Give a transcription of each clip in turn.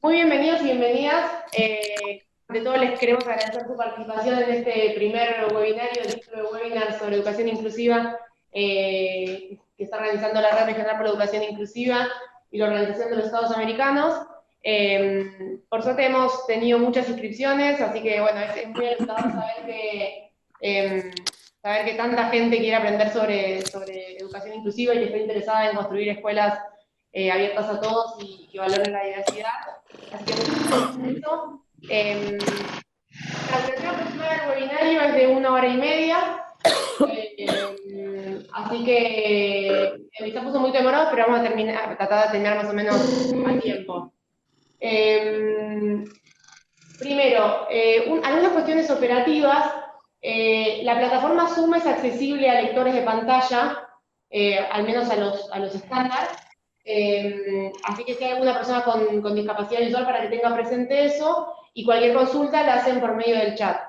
Muy bienvenidos y bienvenidas. De todo les queremos agradecer su participación en este primer webinario, título de webinar sobre educación inclusiva, que está organizando la Red Regional por la Educación Inclusiva y la Organización de los Estados Americanos. Por suerte hemos tenido muchas inscripciones, así que bueno, es muy alentador saber que tanta gente quiere aprender sobre educación inclusiva y que está interesada en construir escuelas abiertas a todos y que valoren la diversidad. Así que eso. La duración aproximada del webinario es de 1 hora y media. Así que se puso muy demorado, pero vamos a tratar de terminar más o menos a tiempo. Primero, algunas cuestiones operativas. La plataforma Zoom es accesible a lectores de pantalla, al menos a los estándar. Así que si hay alguna persona con discapacidad visual para que tenga presente eso, y cualquier consulta la hacen por medio del chat.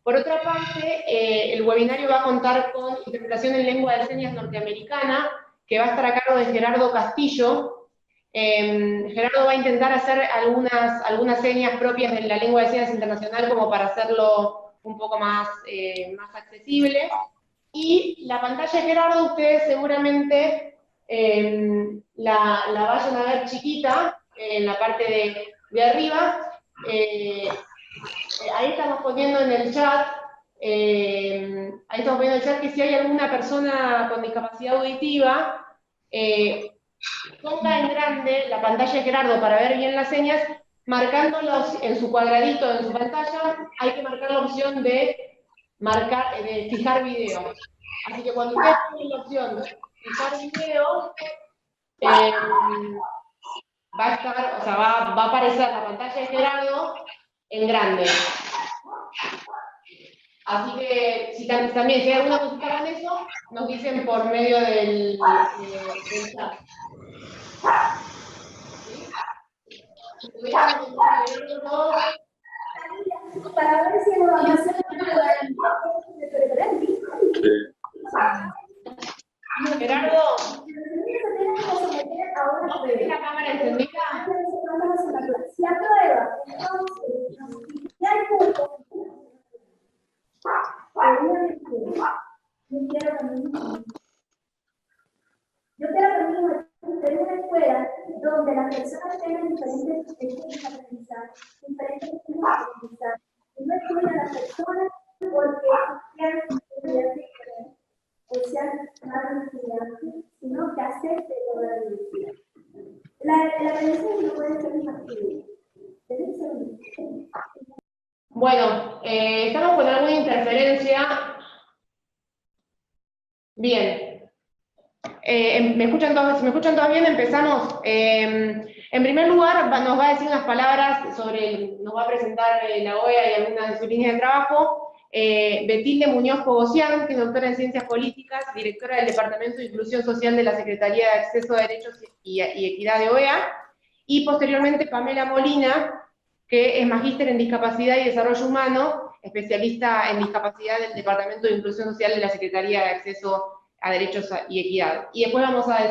Por otra parte, el webinario va a contar con interpretación en lengua de señas norteamericana, que va a estar a cargo de Gerardo Castillo. Gerardo va a intentar hacer algunas señas propias de la lengua de señas internacional como para hacerlo un poco más accesible. Y la pantalla de Gerardo, ustedes seguramente la vayan a ver chiquita en la parte de arriba. Ahí estamos poniendo en el chat, que si hay alguna persona con discapacidad auditiva, ponga en grande la pantalla de Gerardo para ver bien las señas, marcándolos en su cuadradito en su pantalla. Hay que marcar la opción de fijar video. Así que cuando ustedes ponen la opción de fijar video, va a estar, o sea, va a aparecer la pantalla de Gerardo en grande. Así que también si hay alguna consulta con eso, nos dicen por medio del chat. ¿Sí? Para ver si evaluación Gerardo, ¿no tenés la cámara encendida? Si aprueba, entonces, ya hay puntos. Yo quiero que en una escuela donde las personas tengan diferentes estilos de aprendizaje, diferentes estilos de aprendizaje. Y no excluir a las personas porque sean estudiantes diferentes o sean más estudiantes, sino que acepte toda la diversidad. El aprendizaje no puede ser infantil. Debe ser un... Bueno, estamos con alguna interferencia. Bien. Si me escuchan todos bien, empezamos. En primer lugar, nos va a decir unas palabras nos va a presentar la OEA y algunas de sus líneas de trabajo. Betilde Muñoz Pogosian, que es doctora en Ciencias Políticas, directora del Departamento de Inclusión Social de la Secretaría de Acceso a Derechos y Equidad de OEA. Y posteriormente Pamela Molina, que es magíster en Discapacidad y Desarrollo Humano, especialista en discapacidad del Departamento de Inclusión Social de la Secretaría de Acceso a Derechos y Equidad. Y después voy a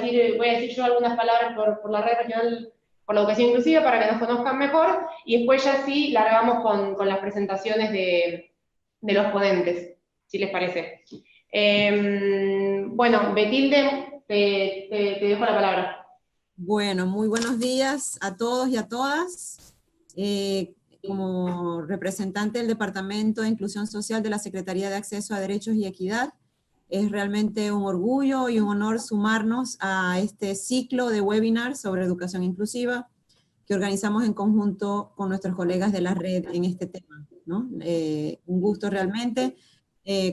decir yo algunas palabras por la Red Regional por la Educación Inclusiva para que nos conozcan mejor, y después ya sí largamos con las presentaciones de los ponentes, si les parece. Bueno, Betilde, te dejo la palabra. Bueno, muy buenos días a todos y a todas. Como representante del Departamento de Inclusión Social de la Secretaría de Acceso a Derechos y Equidad, es realmente un orgullo y un honor sumarnos a este ciclo de webinars sobre educación inclusiva que organizamos en conjunto con nuestros colegas de la red en este tema, ¿no? Un gusto realmente.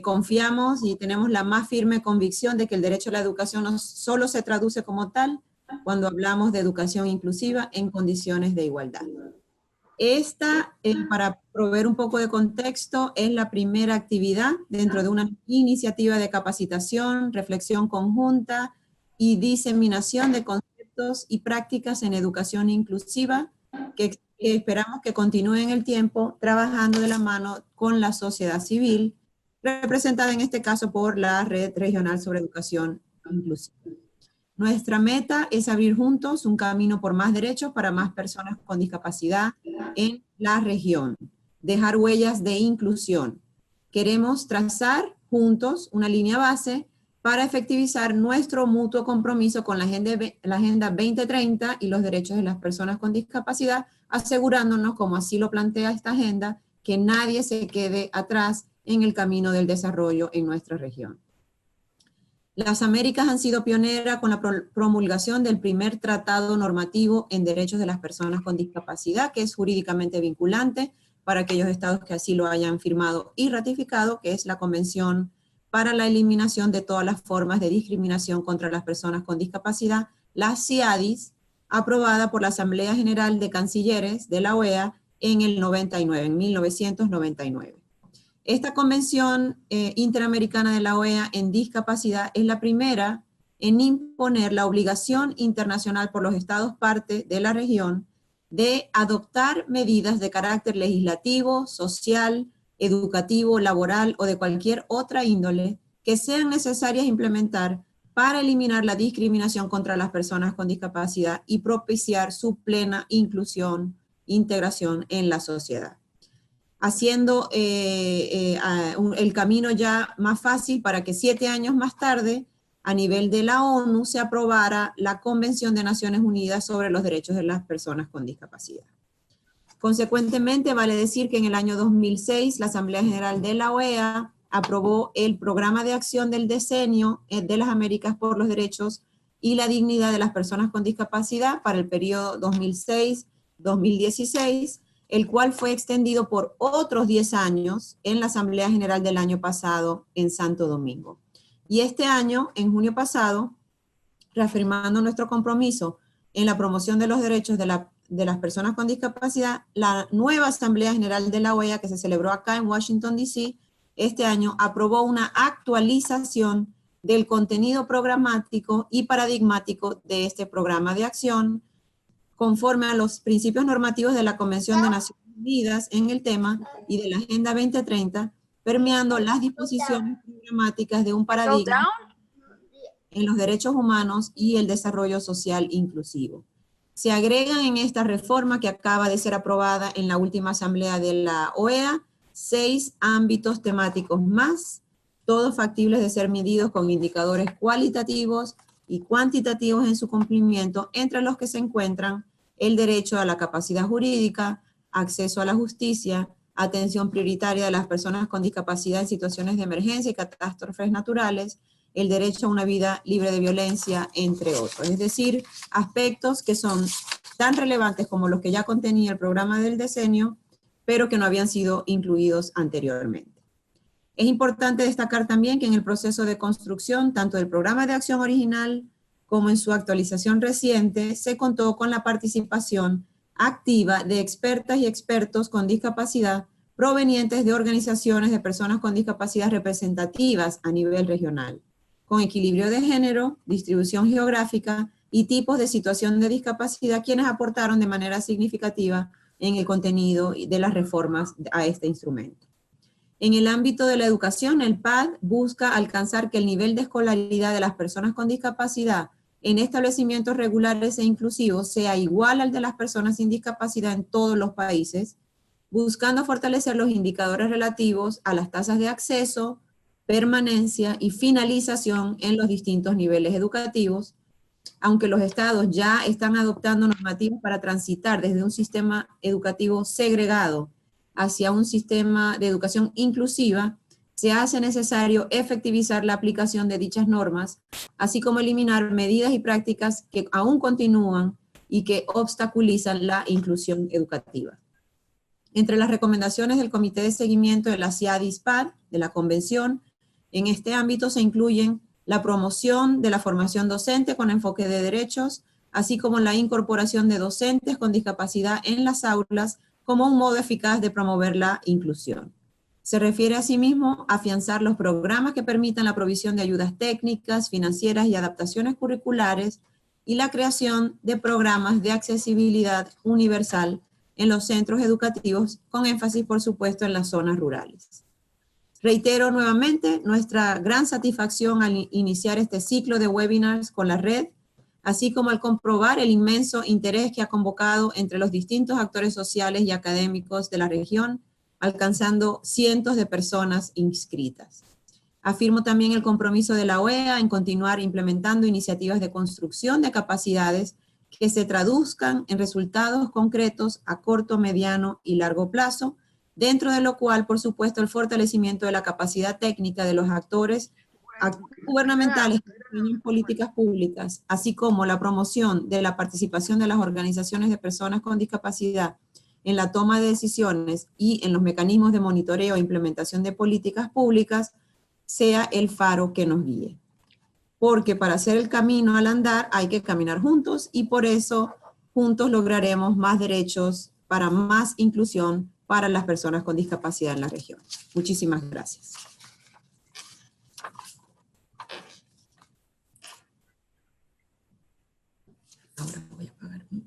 Confiamos y tenemos la más firme convicción de que el derecho a la educación no solo se traduce como tal cuando hablamos de educación inclusiva en condiciones de igualdad. Esta, para proveer un poco de contexto, es la primera actividad dentro de una iniciativa de capacitación, reflexión conjunta y diseminación de conceptos y prácticas en educación inclusiva que esperamos que continúe en el tiempo trabajando de la mano con la sociedad civil, representada en este caso por la Red Regional sobre Educación Inclusiva. Nuestra meta es abrir juntos un camino por más derechos para más personas con discapacidad en la región. Dejar huellas de inclusión. Queremos trazar juntos una línea base para efectivizar nuestro mutuo compromiso con la Agenda 2030 y los derechos de las personas con discapacidad, asegurándonos, como así lo plantea esta agenda, que nadie se quede atrás en el camino del desarrollo en nuestra región. Las Américas han sido pioneras con la promulgación del primer tratado normativo en derechos de las personas con discapacidad, que es jurídicamente vinculante para aquellos estados que así lo hayan firmado y ratificado, que es la Convención para la Eliminación de todas las formas de discriminación contra las personas con discapacidad, la CIADIS, aprobada por la Asamblea General de Cancilleres de la OEA en 1999. Esta Convención Interamericana de la OEA en discapacidad es la primera en imponer la obligación internacional por los estados parte de la región de adoptar medidas de carácter legislativo, social, educativo, laboral o de cualquier otra índole que sean necesarias implementar para eliminar la discriminación contra las personas con discapacidad y propiciar su plena inclusión, integración en la sociedad, haciendo el camino ya más fácil para que 7 años más tarde, a nivel de la ONU, se aprobara la Convención de Naciones Unidas sobre los Derechos de las Personas con Discapacidad. Consecuentemente, vale decir que en el año 2006, la Asamblea General de la OEA aprobó el Programa de Acción del Decenio de las Américas por los Derechos y la Dignidad de las Personas con Discapacidad para el periodo 2006-2016, el cual fue extendido por otros 10 años en la Asamblea General del año pasado en Santo Domingo. Y este año, en junio pasado, reafirmando nuestro compromiso en la promoción de los derechos de las personas con discapacidad, la nueva Asamblea General de la OEA, que se celebró acá en Washington, D.C., este año aprobó una actualización del contenido programático y paradigmático de este programa de acción, conforme a los principios normativos de la Convención de Naciones Unidas en el tema y de la Agenda 2030, permeando las disposiciones programáticas de un paradigma en los derechos humanos y el desarrollo social inclusivo. Se agregan en esta reforma que acaba de ser aprobada en la última asamblea de la OEA 6 ámbitos temáticos más, todos factibles de ser medidos con indicadores cualitativos y cuantitativos en su cumplimiento, entre los que se encuentran el derecho a la capacidad jurídica, acceso a la justicia, atención prioritaria de las personas con discapacidad en situaciones de emergencia y catástrofes naturales, el derecho a una vida libre de violencia, entre otros. Es decir, aspectos que son tan relevantes como los que ya contenía el programa del decenio, pero que no habían sido incluidos anteriormente. Es importante destacar también que en el proceso de construcción, tanto del programa de acción original como en su actualización reciente, se contó con la participación activa de expertas y expertos con discapacidad provenientes de organizaciones de personas con discapacidad representativas a nivel regional, con equilibrio de género, distribución geográfica y tipos de situación de discapacidad, quienes aportaron de manera significativa en el contenido de las reformas a este instrumento. En el ámbito de la educación, el PAD busca alcanzar que el nivel de escolaridad de las personas con discapacidad en establecimientos regulares e inclusivos sea igual al de las personas sin discapacidad en todos los países, buscando fortalecer los indicadores relativos a las tasas de acceso, permanencia y finalización en los distintos niveles educativos, aunque los estados ya están adoptando normativas para transitar desde un sistema educativo segregado hacia un sistema de educación inclusiva, se hace necesario efectivizar la aplicación de dichas normas, así como eliminar medidas y prácticas que aún continúan y que obstaculizan la inclusión educativa. Entre las recomendaciones del Comité de Seguimiento de la CIADIS-PAD, de la Convención, en este ámbito se incluyen la promoción de la formación docente con enfoque de derechos, así como la incorporación de docentes con discapacidad en las aulas como un modo eficaz de promover la inclusión. Se refiere asimismo a afianzar los programas que permitan la provisión de ayudas técnicas, financieras y adaptaciones curriculares y la creación de programas de accesibilidad universal en los centros educativos, con énfasis, por supuesto, en las zonas rurales. Reitero nuevamente nuestra gran satisfacción al iniciar este ciclo de webinars con la red así como al comprobar el inmenso interés que ha convocado entre los distintos actores sociales y académicos de la región, alcanzando cientos de personas inscritas. Afirmo también el compromiso de la OEA en continuar implementando iniciativas de construcción de capacidades que se traduzcan en resultados concretos a corto, mediano y largo plazo, dentro de lo cual, por supuesto, el fortalecimiento de la capacidad técnica de los actores gubernamentales que diseñan políticas públicas, así como la promoción de la participación de las organizaciones de personas con discapacidad en la toma de decisiones y en los mecanismos de monitoreo e implementación de políticas públicas, sea el faro que nos guíe. Porque para hacer el camino al andar hay que caminar juntos, y por eso juntos lograremos más derechos para más inclusión para las personas con discapacidad en la región. Muchísimas gracias. Ahora voy a apagar mi...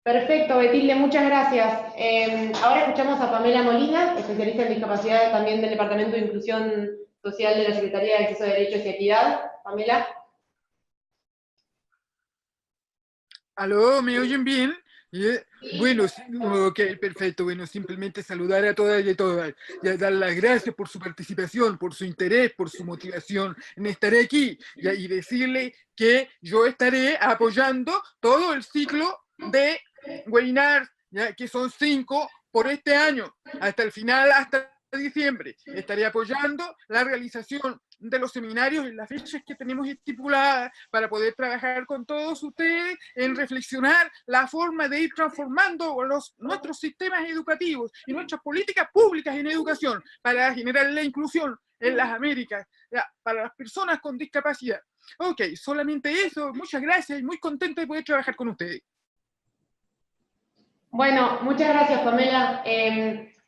Perfecto, Betilde, muchas gracias. Ahora escuchamos a Pamela Molina, especialista en discapacidad también del Departamento de Inclusión Social de la Secretaría de Acceso a Derechos y Equidad. Pamela. ¿Aló? ¿Me oyen bien? Bueno, ok, perfecto. Bueno, simplemente saludar a todas y a todas, y a dar las gracias por su participación, por su interés, por su motivación en estar aquí, y decirle que yo estaré apoyando todo el ciclo de webinars, ya que son 5 por este año, hasta el final, hasta diciembre. Estaré apoyando la realización de los seminarios en las fechas que tenemos estipuladas para poder trabajar con todos ustedes en reflexionar la forma de ir transformando nuestros sistemas educativos y nuestras políticas públicas en educación para generar la inclusión en las Américas, ya, para las personas con discapacidad. Ok, solamente eso. Muchas gracias y muy contento de poder trabajar con ustedes. Bueno, muchas gracias, Pamela.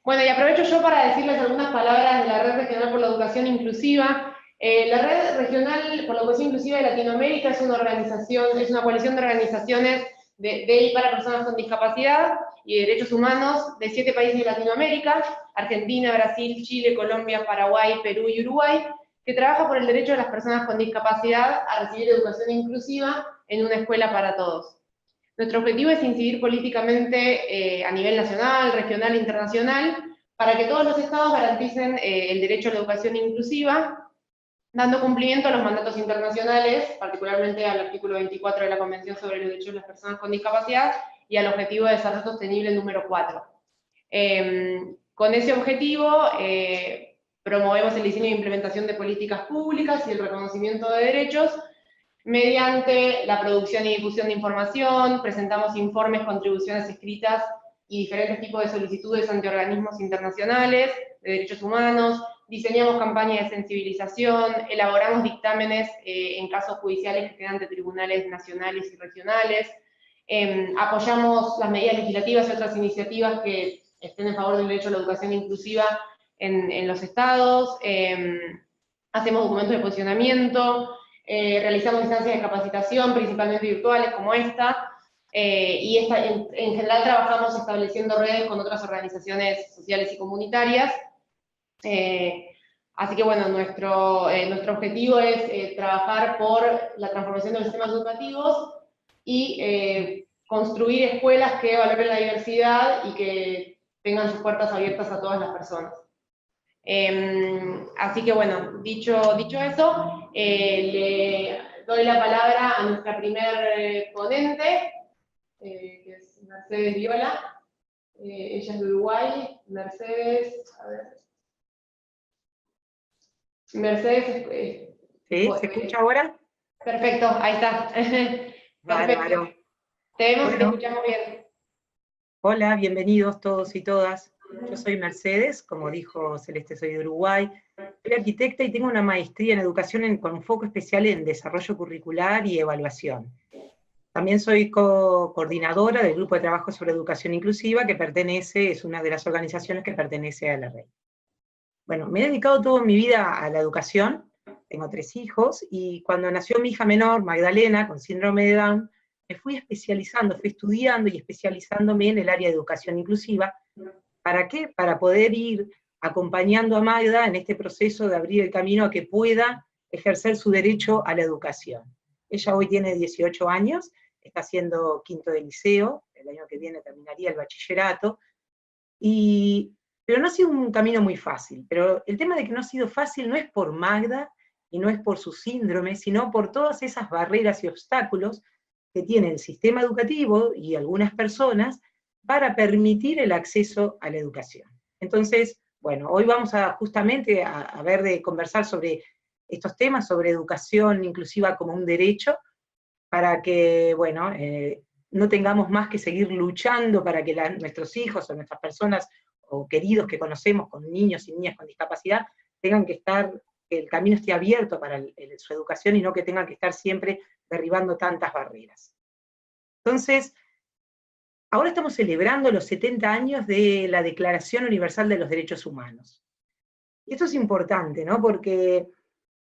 Bueno, y aprovecho yo para decirles algunas palabras de la Red Regional por la Educación Inclusiva. La Red Regional por la Educación Inclusiva de Latinoamérica es una organización, es una coalición de organizaciones de y para personas con discapacidad y derechos humanos de 7 países de Latinoamérica: Argentina, Brasil, Chile, Colombia, Paraguay, Perú y Uruguay, que trabaja por el derecho de las personas con discapacidad a recibir educación inclusiva en una escuela para todos. Nuestro objetivo es incidir políticamente a nivel nacional, regional e internacional para que todos los estados garanticen el derecho a la educación inclusiva, dando cumplimiento a los mandatos internacionales, particularmente al artículo 24 de la Convención sobre los Derechos de las Personas con Discapacidad y al Objetivo de Desarrollo Sostenible número 4. Con ese objetivo, promovemos el diseño e implementación de políticas públicas y el reconocimiento de derechos mediante la producción y difusión de información. Presentamos informes, contribuciones escritas y diferentes tipos de solicitudes ante organismos internacionales de derechos humanos, diseñamos campañas de sensibilización, elaboramos dictámenes en casos judiciales que quedan ante tribunales nacionales y regionales, apoyamos las medidas legislativas y otras iniciativas que estén en favor del derecho a la educación inclusiva en los estados, hacemos documentos de posicionamiento, realizamos instancias de capacitación, principalmente virtuales como esta, y en general trabajamos estableciendo redes con otras organizaciones sociales y comunitarias. Así que bueno, nuestro objetivo es trabajar por la transformación de los sistemas educativos y construir escuelas que valoren la diversidad y que tengan sus puertas abiertas a todas las personas. Así que bueno, dicho eso, le doy la palabra a nuestra primer ponente, que es Mercedes Viola. Ella es de Uruguay. Mercedes, a ver. Mercedes. ¿Sí? ¿Se escucha ahora? Perfecto, ahí está. Perfecto. Te vemos y te escuchamos bien. Hola, bienvenidos todos y todas. Yo soy Mercedes, como dijo Celeste, soy de Uruguay. Soy arquitecta y tengo una maestría en educación con un foco especial en desarrollo curricular y evaluación. También soy coordinadora del Grupo de Trabajo sobre Educación Inclusiva, es una de las organizaciones que pertenece a la red. Bueno, me he dedicado toda mi vida a la educación. tengo 3 hijos, y cuando nació mi hija menor, Magdalena, con síndrome de Down, me fui especializando, fui estudiando y especializándome en el área de educación inclusiva. ¿Para qué? Para poder ir acompañando a Magda en este proceso de abrir el camino a que pueda ejercer su derecho a la educación. Ella hoy tiene 18 años, está haciendo quinto de liceo, el año que viene terminaría el bachillerato, pero no ha sido un camino muy fácil. Pero el tema de que no ha sido fácil no es por Magda, y no es por su síndrome, sino por todas esas barreras y obstáculos que tiene el sistema educativo y algunas personas para permitir el acceso a la educación. Entonces, bueno, hoy vamos justamente a ver de conversar sobre estos temas, sobre educación inclusiva como un derecho, para que, bueno, no tengamos más que seguir luchando para que nuestros hijos o nuestras personas o queridos que conocemos con niños y niñas con discapacidad tengan que que el camino esté abierto para su educación y no que tengan que estar siempre derribando tantas barreras. Entonces, ahora estamos celebrando los 70 años de la Declaración Universal de los Derechos Humanos. Y esto es importante, ¿no? Porque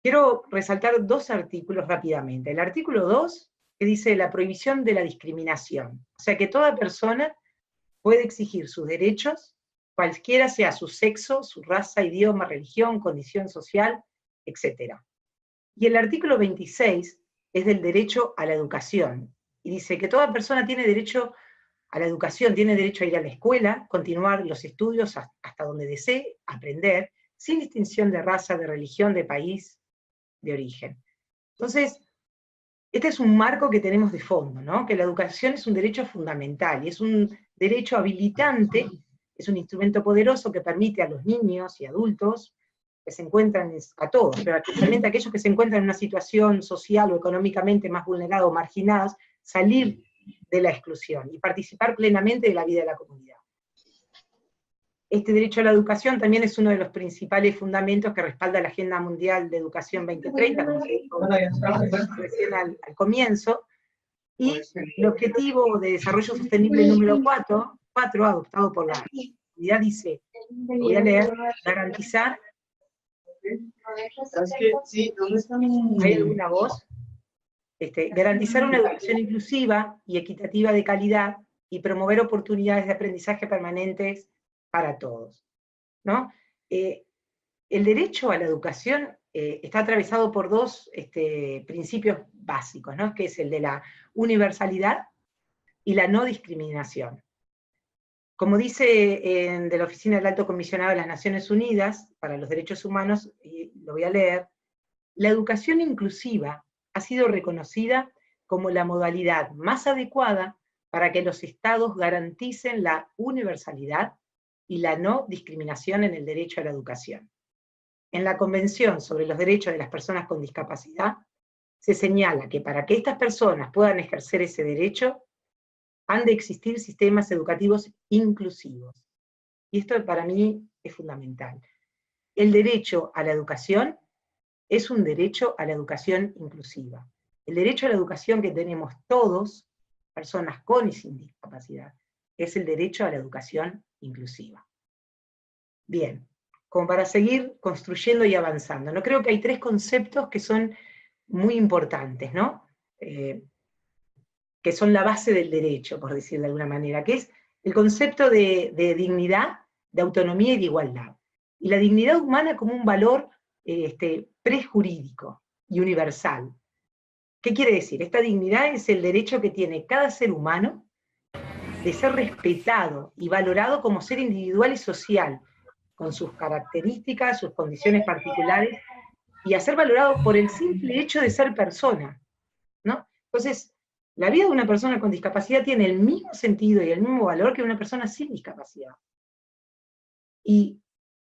quiero resaltar 2 artículos rápidamente. El artículo 2, que dice la prohibición de la discriminación. O sea, que toda persona puede exigir sus derechos, cualquiera sea su sexo, su raza, idioma, religión, condición social, etc. Y el artículo 26 es del derecho a la educación, y dice que toda persona tiene derecho a la educación, tiene derecho a ir a la escuela, continuar los estudios hasta donde desee, aprender, sin distinción de raza, de religión, de país, de origen. Entonces, este es un marco que tenemos de fondo, ¿no? Que la educación es un derecho fundamental, y es un derecho habilitante, es un instrumento poderoso que permite a los niños y adultos que se encuentran, a todos, pero especialmente a aquellos que se encuentran en una situación social o económicamente más vulnerada o marginados, salir de la exclusión y participar plenamente de la vida de la comunidad. Este derecho a la educación también es uno de los principales fundamentos que respalda la Agenda Mundial de Educación 2030, como se dijo recién al comienzo, y el Objetivo de Desarrollo Sostenible número 4, adoptado por la comunidad, dice, lo voy a leer, garantizar. ¿Hay alguna voz? Garantizar una educación inclusiva y equitativa de calidad y promover oportunidades de aprendizaje permanentes para todos, ¿no? El derecho a la educación está atravesado por 2 principios básicos, ¿no? Que es el de la universalidad y la no discriminación. Como dice de la Oficina del Alto Comisionado de las Naciones Unidas para los Derechos Humanos, y lo voy a leer, la educación inclusiva ha sido reconocida como la modalidad más adecuada para que los estados garanticen la universalidad y la no discriminación en el derecho a la educación. En la Convención sobre los Derechos de las Personas con Discapacidad, se señala que para que estas personas puedan ejercer ese derecho, han de existir sistemas educativos inclusivos. Y esto para mí es fundamental. El derecho a la educación es un derecho a la educación inclusiva. El derecho a la educación que tenemos todos, personas con y sin discapacidad, es el derecho a la educación inclusiva. Bien, como para seguir construyendo y avanzando, ¿no? Creo que hay 3 conceptos que son muy importantes, ¿no? Que son la base del derecho, por decir de alguna manera, que es el concepto de dignidad, de autonomía y de igualdad. Y la dignidad humana como un valor prejurídico y universal. ¿Qué quiere decir? Esta dignidad es el derecho que tiene cada ser humano de ser respetado y valorado como ser individual y social, con sus características, sus condiciones particulares, y a ser valorado por el simple hecho de ser persona, ¿no? Entonces, la vida de una persona con discapacidad tiene el mismo sentido y el mismo valor que una persona sin discapacidad. Y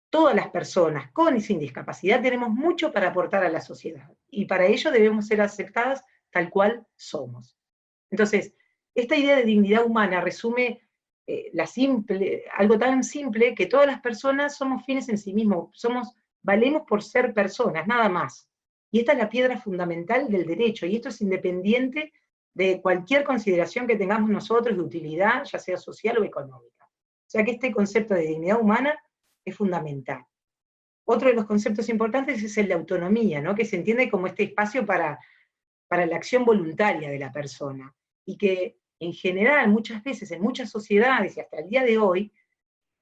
todas las personas con y sin discapacidad tenemos mucho para aportar a la sociedad, y para ello debemos ser aceptadas tal cual somos. Entonces, esta idea de dignidad humana resume algo tan simple, que todas las personas somos fines en sí mismos, valemos por ser personas, nada más. Y esta es la piedra fundamental del derecho, y esto es independiente de cualquier consideración que tengamos nosotros de utilidad, ya sea social o económica. O sea que este concepto de dignidad humana es fundamental. otro de los conceptos importantes es el de autonomía, ¿no? Que se entiende como este espacio para la acción voluntaria de la persona, y que en general, muchas veces, en muchas sociedades, y hasta el día de hoy,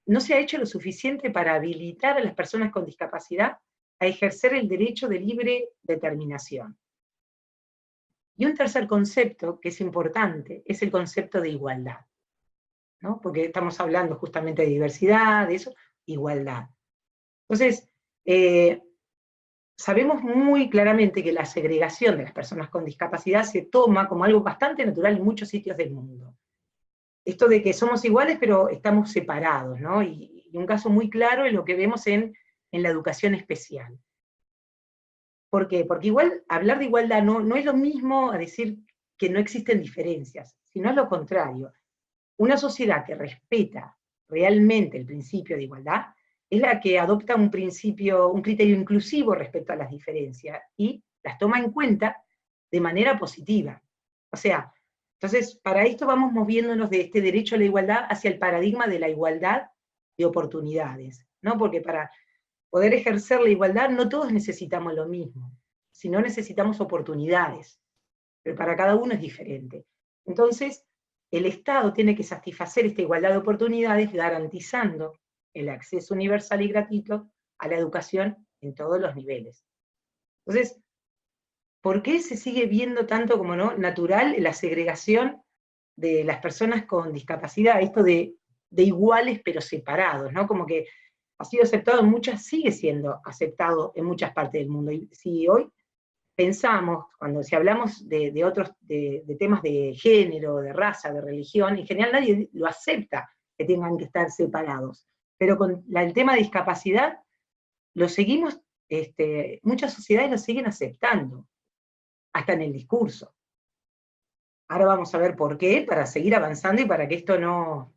no se ha hecho lo suficiente para habilitar a las personas con discapacidad a ejercer el derecho de libre determinación. Y un tercer concepto que es importante es el concepto de igualdad, ¿no? Porque estamos hablando justamente de diversidad, de eso, igualdad. Entonces, sabemos muy claramente que la segregación de las personas con discapacidad se toma como algo bastante natural en muchos sitios del mundo. Esto de que somos iguales pero estamos separados, ¿no? Y un caso muy claro es lo que vemos en la educación especial. ¿Por qué? Porque igual hablar de igualdad no es lo mismo a decir que no existen diferencias, sino es lo contrario. Una sociedad que respeta realmente el principio de igualdad es la que adopta un criterio inclusivo respecto a las diferencias y las toma en cuenta de manera positiva. O sea, entonces para esto vamos moviéndonos de este derecho a la igualdad hacia el paradigma de la igualdad de oportunidades, ¿no? Porque para poder ejercer la igualdad no todos necesitamos lo mismo, sino necesitamos oportunidades, pero para cada uno es diferente. Entonces, el Estado tiene que satisfacer esta igualdad de oportunidades garantizando el acceso universal y gratuito a la educación en todos los niveles. Entonces, ¿por qué se sigue viendo tanto como no natural la segregación de las personas con discapacidad? Esto de iguales pero separados, ¿no? Como que ha sido aceptado en muchas, sigue siendo aceptado en muchas partes del mundo. Y si hoy pensamos, si hablamos de otros temas de género, de raza, de religión, en general nadie lo acepta que tengan que estar separados. Pero con el tema de discapacidad, lo seguimos, muchas sociedades lo siguen aceptando, hasta en el discurso. Ahora vamos a ver por qué, para seguir avanzando y para que esto no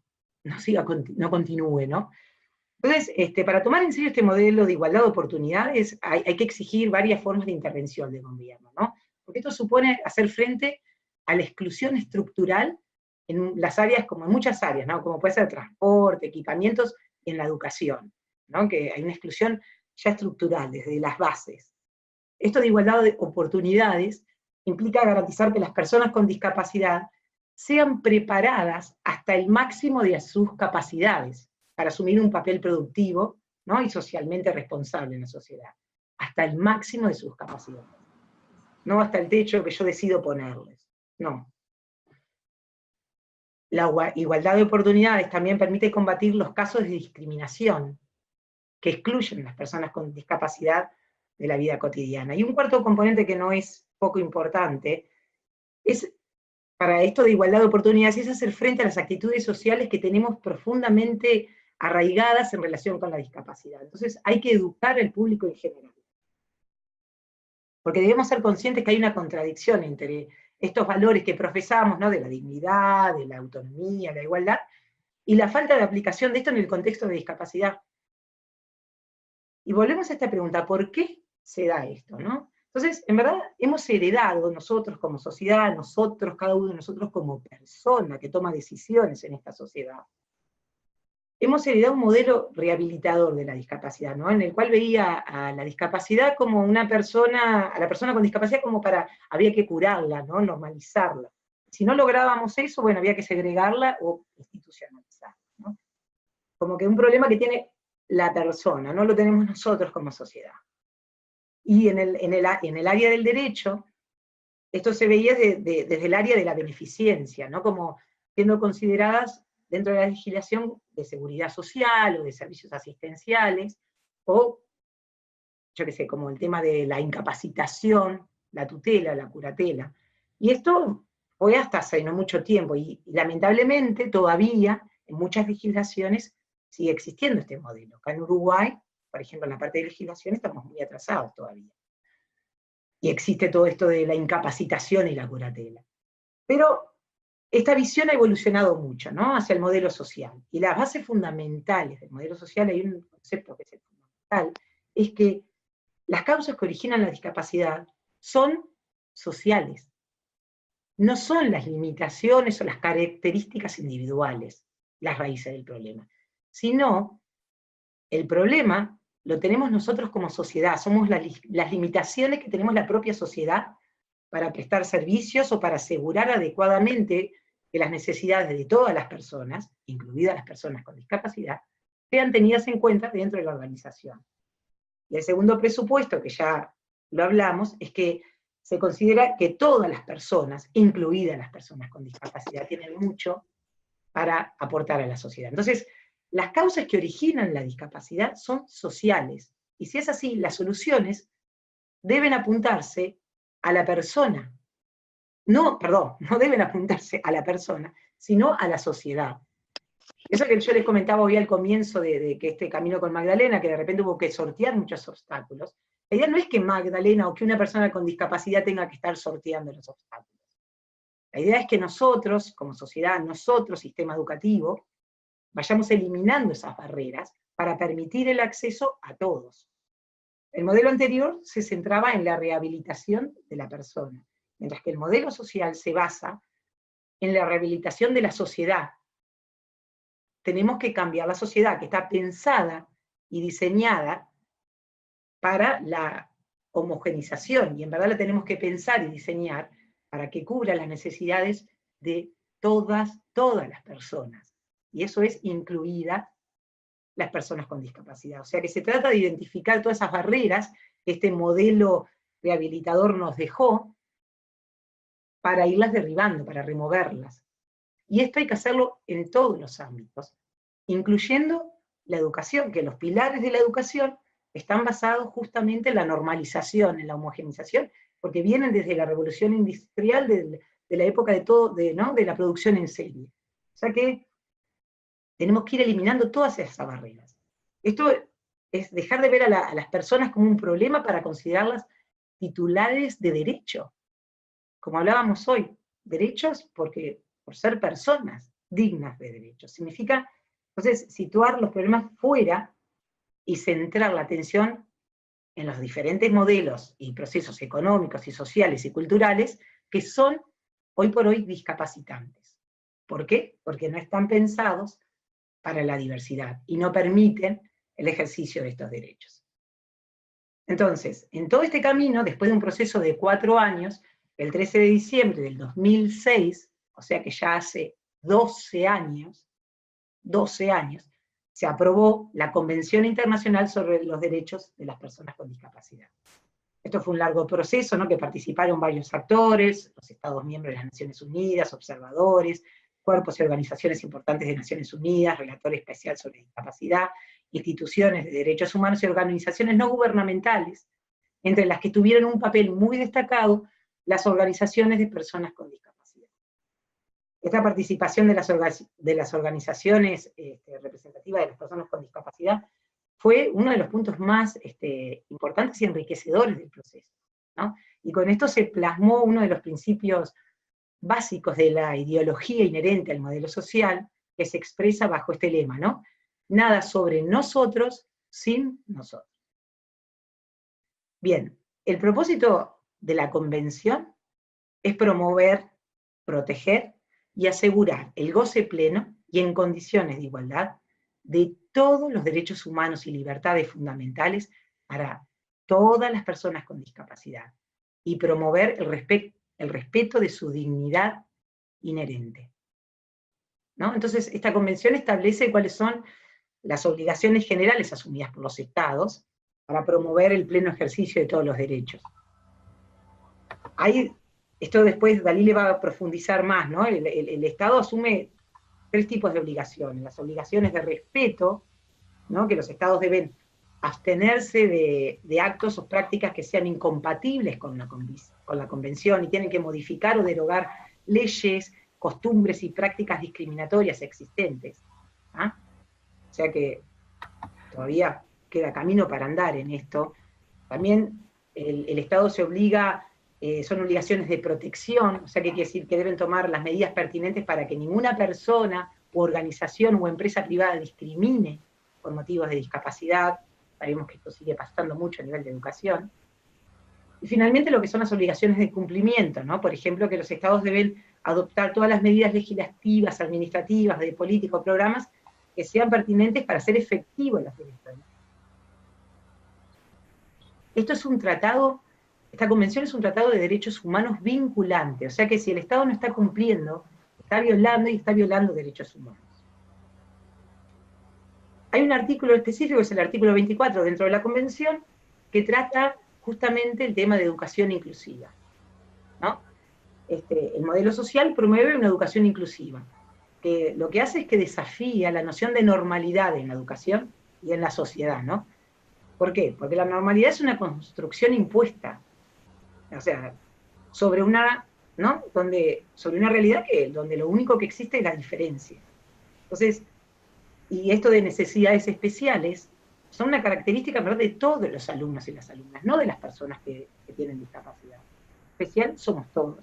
continúe, ¿no? Entonces, para tomar en serio este modelo de igualdad de oportunidades, hay que exigir varias formas de intervención del gobierno, ¿no? Porque esto supone hacer frente a la exclusión estructural en las áreas, como en muchas áreas, ¿no? Como puede ser transporte, equipamientos, en la educación, ¿no? Que hay una exclusión ya estructural, desde las bases. Esto de igualdad de oportunidades implica garantizar que las personas con discapacidad sean preparadas hasta el máximo de sus capacidades para asumir un papel productivo, ¿no? Y socialmente responsable en la sociedad, hasta el máximo de sus capacidades. No hasta el techo que yo decido ponerles, no. La igualdad de oportunidades también permite combatir los casos de discriminación que excluyen a las personas con discapacidad de la vida cotidiana. Y un cuarto componente que no es poco importante, es para esto de igualdad de oportunidades, es hacer frente a las actitudes sociales que tenemos profundamente arraigadas en relación con la discapacidad. Entonces hay que educar al público en general. Porque debemos ser conscientes que hay una contradicción entre estos valores que profesamos, ¿no? De la dignidad, de la autonomía, la igualdad, y la falta de aplicación de esto en el contexto de discapacidad. Y volvemos a esta pregunta, ¿por qué se da esto, no? Entonces, en verdad, hemos heredado nosotros como sociedad, cada uno de nosotros como persona que toma decisiones en esta sociedad, hemos heredado un modelo rehabilitador de la discapacidad, ¿no? En el cual veía a la discapacidad como a la persona con discapacidad como había que curarla, ¿no? Normalizarla. Si no lográbamos eso, bueno, había que segregarla o institucionalizarla, ¿no? Como que un problema que tiene la persona, no lo tenemos nosotros como sociedad. Y en el área del derecho, esto se veía desde el área de la beneficencia, ¿no? Como siendo consideradas dentro de la legislación de seguridad social o de servicios asistenciales, o, yo qué sé, como el tema de la incapacitación, la tutela, la curatela. Y esto fue hasta hace no mucho tiempo, y lamentablemente todavía en muchas legislaciones sigue existiendo este modelo. Acá en Uruguay, por ejemplo, en la parte de legislación estamos muy atrasados todavía. Y existe todo esto de la incapacitación y la curatela. Pero esta visión ha evolucionado mucho, ¿no? Hacia el modelo social. Y las bases fundamentales del modelo social, hay un concepto que es el fundamental, es que las causas que originan la discapacidad son sociales. No son las limitaciones o las características individuales las raíces del problema, sino el problema lo tenemos nosotros como sociedad, somos las limitaciones que tenemos la propia sociedad para prestar servicios o para asegurar adecuadamente que las necesidades de todas las personas, incluidas las personas con discapacidad, sean tenidas en cuenta dentro de la organización. Y el segundo presupuesto, que ya lo hablamos, es que se considera que todas las personas, incluidas las personas con discapacidad, tienen mucho para aportar a la sociedad. Entonces, las causas que originan la discapacidad son sociales, y si es así, las soluciones deben apuntarse a la persona. No deben apuntarse a la persona, sino a la sociedad. Eso que yo les comentaba hoy al comienzo de que este camino con Magdalena, que de repente hubo que sortear muchos obstáculos, la idea no es que Magdalena o que una persona con discapacidad tenga que estar sorteando los obstáculos. La idea es que nosotros, como sociedad, nosotros, sistema educativo, vayamos eliminando esas barreras para permitir el acceso a todos. El modelo anterior se centraba en la rehabilitación de la persona, mientras que el modelo social se basa en la rehabilitación de la sociedad. Tenemos que cambiar la sociedad, que está pensada y diseñada para la homogenización, y en verdad la tenemos que pensar y diseñar para que cubra las necesidades de todas las personas. Y eso es incluida las personas con discapacidad. O sea que se trata de identificar todas esas barreras que este modelo rehabilitador nos dejó para irlas derribando, para removerlas. Y esto hay que hacerlo en todos los ámbitos, incluyendo la educación, que los pilares de la educación están basados justamente en la normalización, en la homogenización, porque vienen desde la revolución industrial de la época de la producción en serie. O sea que tenemos que ir eliminando todas esas barreras. Esto es dejar de ver a las personas como un problema para considerarlas titulares de derecho. Como hablábamos hoy, derechos por ser personas dignas de derechos. Significa, entonces, situar los problemas fuera y centrar la atención en los diferentes modelos y procesos económicos y sociales y culturales que son, hoy por hoy, discapacitantes. ¿Por qué? Porque no están pensados para la diversidad y no permiten el ejercicio de estos derechos. Entonces, en todo este camino, después de un proceso de 4 años, el 13 de diciembre del 2006, o sea que ya hace 12 años, se aprobó la Convención Internacional sobre los Derechos de las Personas con Discapacidad. Esto fue un largo proceso, ¿no?, que participaron varios actores, los Estados miembros de las Naciones Unidas, observadores, cuerpos y organizaciones importantes de Naciones Unidas, relator especial sobre discapacidad, instituciones de derechos humanos y organizaciones no gubernamentales, entre las que tuvieron un papel muy destacado las organizaciones de personas con discapacidad. Esta participación de las organizaciones representativas de las personas con discapacidad fue uno de los puntos más importantes y enriquecedores del proceso, ¿no? Y con esto se plasmó uno de los principios básicos de la ideología inherente al modelo social, que se expresa bajo este lema, ¿no? Nada sobre nosotros sin nosotros. Bien, el propósito de la Convención es promover, proteger y asegurar el goce pleno y en condiciones de igualdad de todos los derechos humanos y libertades fundamentales para todas las personas con discapacidad, y promover el respeto de su dignidad inherente, ¿no? Entonces, esta convención establece cuáles son las obligaciones generales asumidas por los estados para promover el pleno ejercicio de todos los derechos. Esto después Dalí le va a profundizar más, ¿no? El Estado asume 3 tipos de obligaciones. Las obligaciones de respeto, ¿no?, que los estados deben abstenerse de actos o prácticas que sean incompatibles con la Convención y tienen que modificar o derogar leyes, costumbres y prácticas discriminatorias existentes. ¿Ah? O sea que todavía queda camino para andar en esto. También el Estado se obliga, son obligaciones de protección, o sea que quiere decir que deben tomar las medidas pertinentes para que ninguna persona u organización o empresa privada discrimine por motivos de discapacidad. Sabemos que esto sigue pasando mucho a nivel de educación. Y finalmente lo que son las obligaciones de cumplimiento, ¿no? Por ejemplo, que los estados deben adoptar todas las medidas legislativas, administrativas, de política o programas que sean pertinentes para hacer efectivos los derechos. Esto es un tratado, esta convención es un tratado de derechos humanos vinculante, o sea que si el Estado no está cumpliendo, está violando y está violando derechos humanos. Hay un artículo específico, que es el artículo 24 dentro de la convención, que trata justamente el tema de educación inclusiva, ¿no? El modelo social promueve una educación inclusiva, que lo que hace es que desafía la noción de normalidad en la educación y en la sociedad, ¿no? ¿Por qué? Porque la normalidad es una construcción impuesta, o sea, sobre una, ¿no? Sobre una realidad donde lo único que existe es la diferencia. Entonces, y esto de necesidades especiales son una característica, ¿verdad?, de todos los alumnos y las alumnas, no de las personas que tienen discapacidad. Especial somos todos.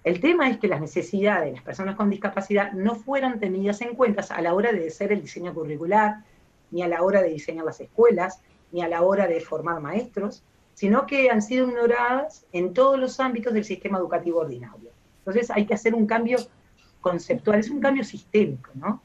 El tema es que las necesidades de las personas con discapacidad no fueron tenidas en cuenta a la hora de hacer el diseño curricular, ni a la hora de diseñar las escuelas, ni a la hora de formar maestros, sino que han sido ignoradas en todos los ámbitos del sistema educativo ordinario. Entonces hay que hacer un cambio conceptual, es un cambio sistémico, ¿no?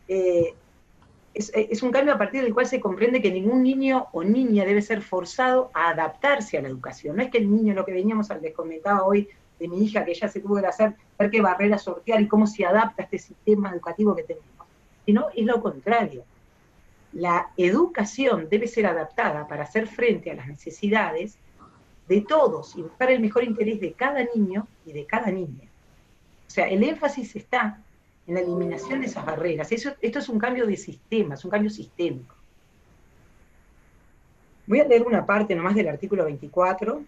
Es un cambio a partir del cual se comprende que ningún niño o niña debe ser forzado a adaptarse a la educación. No es que el niño, lo que les comentaba hoy de mi hija, que ella se tuvo que hacer, ver qué barreras sortear y cómo se adapta a este sistema educativo que tenemos, sino es lo contrario. La educación debe ser adaptada para hacer frente a las necesidades de todos y buscar el mejor interés de cada niño y de cada niña. O sea, el énfasis está en la eliminación de esas barreras. Esto es un cambio de sistema, es un cambio sistémico. Voy a leer una parte nomás del artículo 24,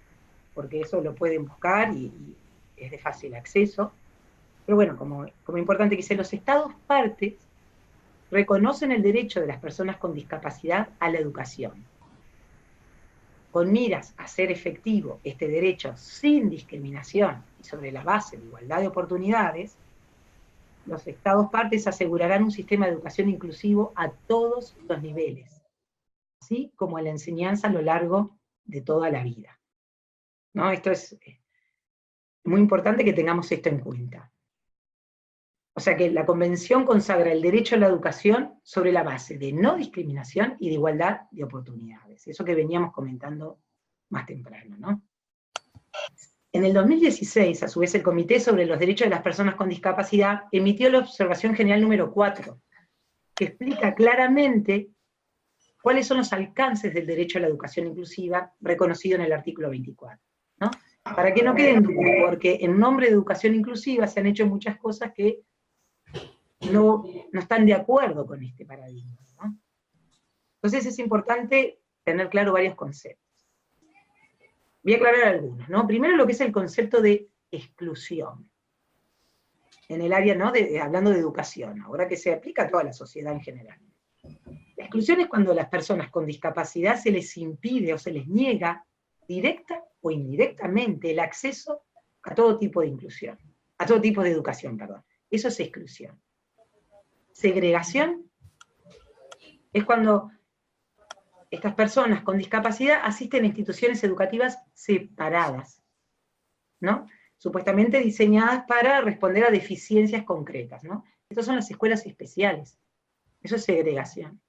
porque eso lo pueden buscar y es de fácil acceso. Pero bueno, como importante que dice, los Estados partes reconocen el derecho de las personas con discapacidad a la educación. Con miras a hacer efectivo este derecho sin discriminación y sobre la base de igualdad de oportunidades, los Estados partes asegurarán un sistema de educación inclusivo a todos los niveles, así como la enseñanza a lo largo de toda la vida. ¿No? Esto es muy importante que tengamos esto en cuenta. O sea que la Convención consagra el derecho a la educación sobre la base de no discriminación y de igualdad de oportunidades. Eso que veníamos comentando más temprano, ¿no? En el 2016, a su vez, el Comité sobre los Derechos de las Personas con Discapacidad emitió la Observación General número 4, que explica claramente cuáles son los alcances del derecho a la educación inclusiva reconocido en el artículo 24, ¿no? Para que no queden dudas, porque en nombre de educación inclusiva se han hecho muchas cosas que no están de acuerdo con este paradigma, ¿no? Entonces es importante tener claro varios conceptos. Voy a aclarar algunos, ¿no? Primero lo que es el concepto de exclusión, en el área, ¿no?, hablando de educación, ahora que se aplica a toda la sociedad en general. La exclusión es cuando a las personas con discapacidad se les impide o se les niega, directa o indirectamente, el acceso a todo tipo de inclusión, a todo tipo de educación, perdón. Eso es exclusión. Segregación es cuando estas personas con discapacidad asisten a instituciones educativas separadas, ¿no? Supuestamente diseñadas para responder a deficiencias concretas, ¿no? Estas son las escuelas especiales. Eso es segregación.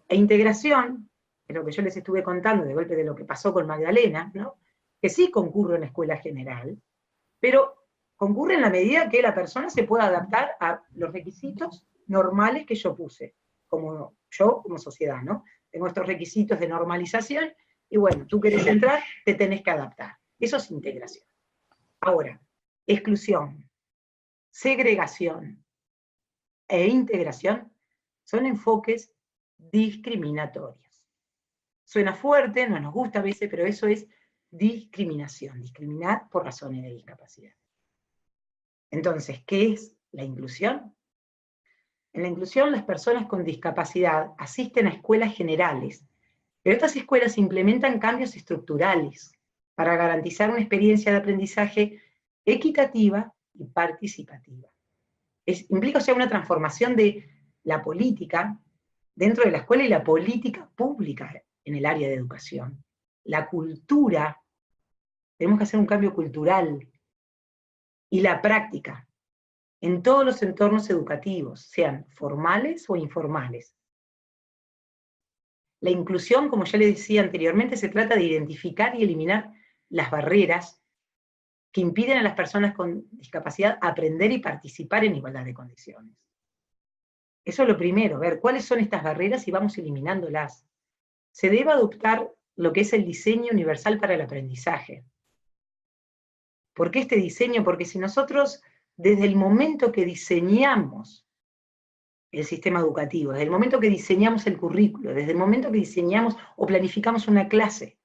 E integración, es lo que yo les estuve contando de golpe de lo que pasó con Magdalena, ¿no? Que sí concurre en la escuela general, pero concurre en la medida que la persona se pueda adaptar a los requisitos normales que yo puse, como sociedad, ¿no? Tengo estos requisitos de normalización, y bueno, tú querés entrar, te tenés que adaptar. Eso es integración. Ahora, exclusión, segregación e integración son enfoques discriminatorios. Suena fuerte, no nos gusta a veces, pero eso es discriminación, discriminar por razones de discapacidad. Entonces, ¿qué es la inclusión? En la inclusión, las personas con discapacidad asisten a escuelas generales, pero estas escuelas implementan cambios estructurales para garantizar una experiencia de aprendizaje equitativa y participativa. Implica, o sea, una transformación de la política dentro de la escuela y la política pública en el área de educación. La cultura, tenemos que hacer un cambio cultural, y la práctica, en todos los entornos educativos, sean formales o informales. La inclusión, como ya les decía anteriormente, se trata de identificar y eliminar las barreras que impiden a las personas con discapacidad aprender y participar en igualdad de condiciones. Eso es lo primero, ver cuáles son estas barreras y vamos eliminándolas. Se debe adoptar lo que es el diseño universal para el aprendizaje. ¿Por qué este diseño? Porque si nosotros, desde el momento que diseñamos el sistema educativo, desde el momento que diseñamos el currículo, desde el momento que diseñamos o planificamos una clase,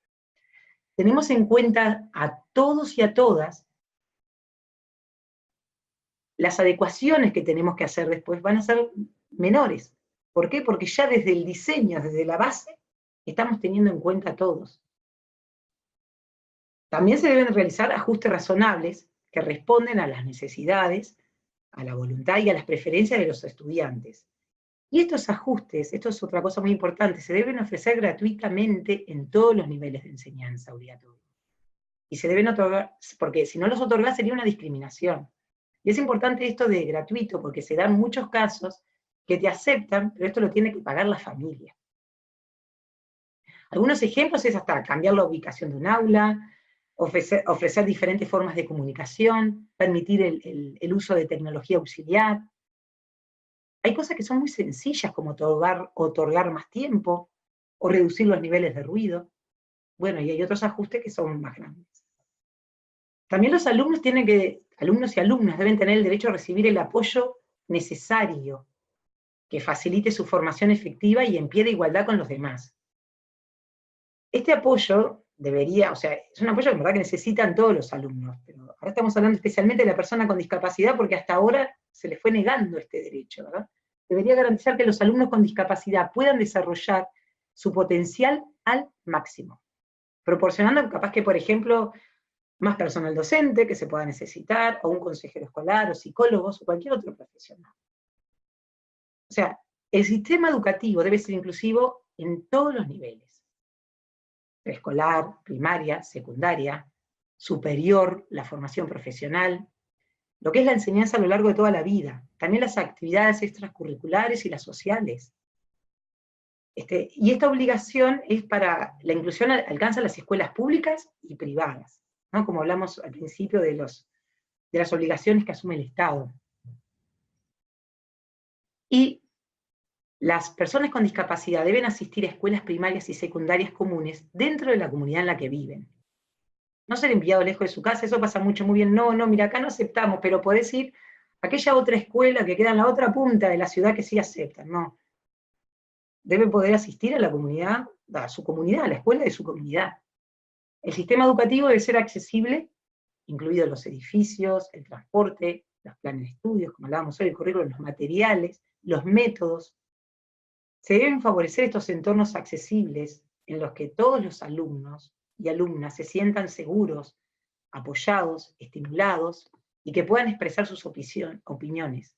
tenemos en cuenta a todos y a todas, las adecuaciones que tenemos que hacer después van a ser menores. ¿Por qué? Porque ya desde el diseño, desde la base, estamos teniendo en cuenta a todos. También se deben realizar ajustes razonables que responden a las necesidades, a la voluntad y a las preferencias de los estudiantes. Y estos ajustes, esto es otra cosa muy importante, se deben ofrecer gratuitamente en todos los niveles de enseñanza obligatoria. Y se deben otorgar, porque si no los otorgas sería una discriminación. Y es importante esto de gratuito, porque se dan muchos casos que te aceptan, pero esto lo tiene que pagar la familia. Algunos ejemplos es hasta cambiar la ubicación de un aula, ofrecer diferentes formas de comunicación, permitir el uso de tecnología auxiliar. Hay cosas que son muy sencillas, como otorgar más tiempo, o reducir los niveles de ruido. Bueno, y hay otros ajustes que son más grandes. También los alumnos y alumnas deben tener el derecho a recibir el apoyo necesario que facilite su formación efectiva y en pie de igualdad con los demás. Este apoyo es un apoyo en verdad que necesitan todos los alumnos, pero ahora estamos hablando especialmente de la persona con discapacidad porque hasta ahora se les fue negando este derecho, ¿verdad? Debería garantizar que los alumnos con discapacidad puedan desarrollar su potencial al máximo, proporcionando capaz que, por ejemplo, más personal docente que se pueda necesitar, o un consejero escolar, o psicólogos, o cualquier otro profesional. O sea, el sistema educativo debe ser inclusivo en todos los niveles. Preescolar, primaria, secundaria, superior, la formación profesional, lo que es la enseñanza a lo largo de toda la vida, también las actividades extracurriculares y las sociales. Y esta obligación es para, la inclusión alcanza las escuelas públicas y privadas, ¿no? Como hablamos al principio de las obligaciones que asume el Estado. Y las personas con discapacidad deben asistir a escuelas primarias y secundarias comunes dentro de la comunidad en la que viven. No ser enviado lejos de su casa, eso pasa mucho, muy bien, no, mira, acá no aceptamos, pero podés ir a aquella otra escuela que queda en la otra punta de la ciudad que sí aceptan, no. Deben poder asistir a la comunidad, a su comunidad, a la escuela de su comunidad. El sistema educativo debe ser accesible, incluidos los edificios, el transporte, los planes de estudios, como hablábamos hoy, el currículo, los materiales, los métodos. Se deben favorecer estos entornos accesibles en los que todos los alumnos y alumnas se sientan seguros, apoyados, estimulados, y que puedan expresar sus opiniones.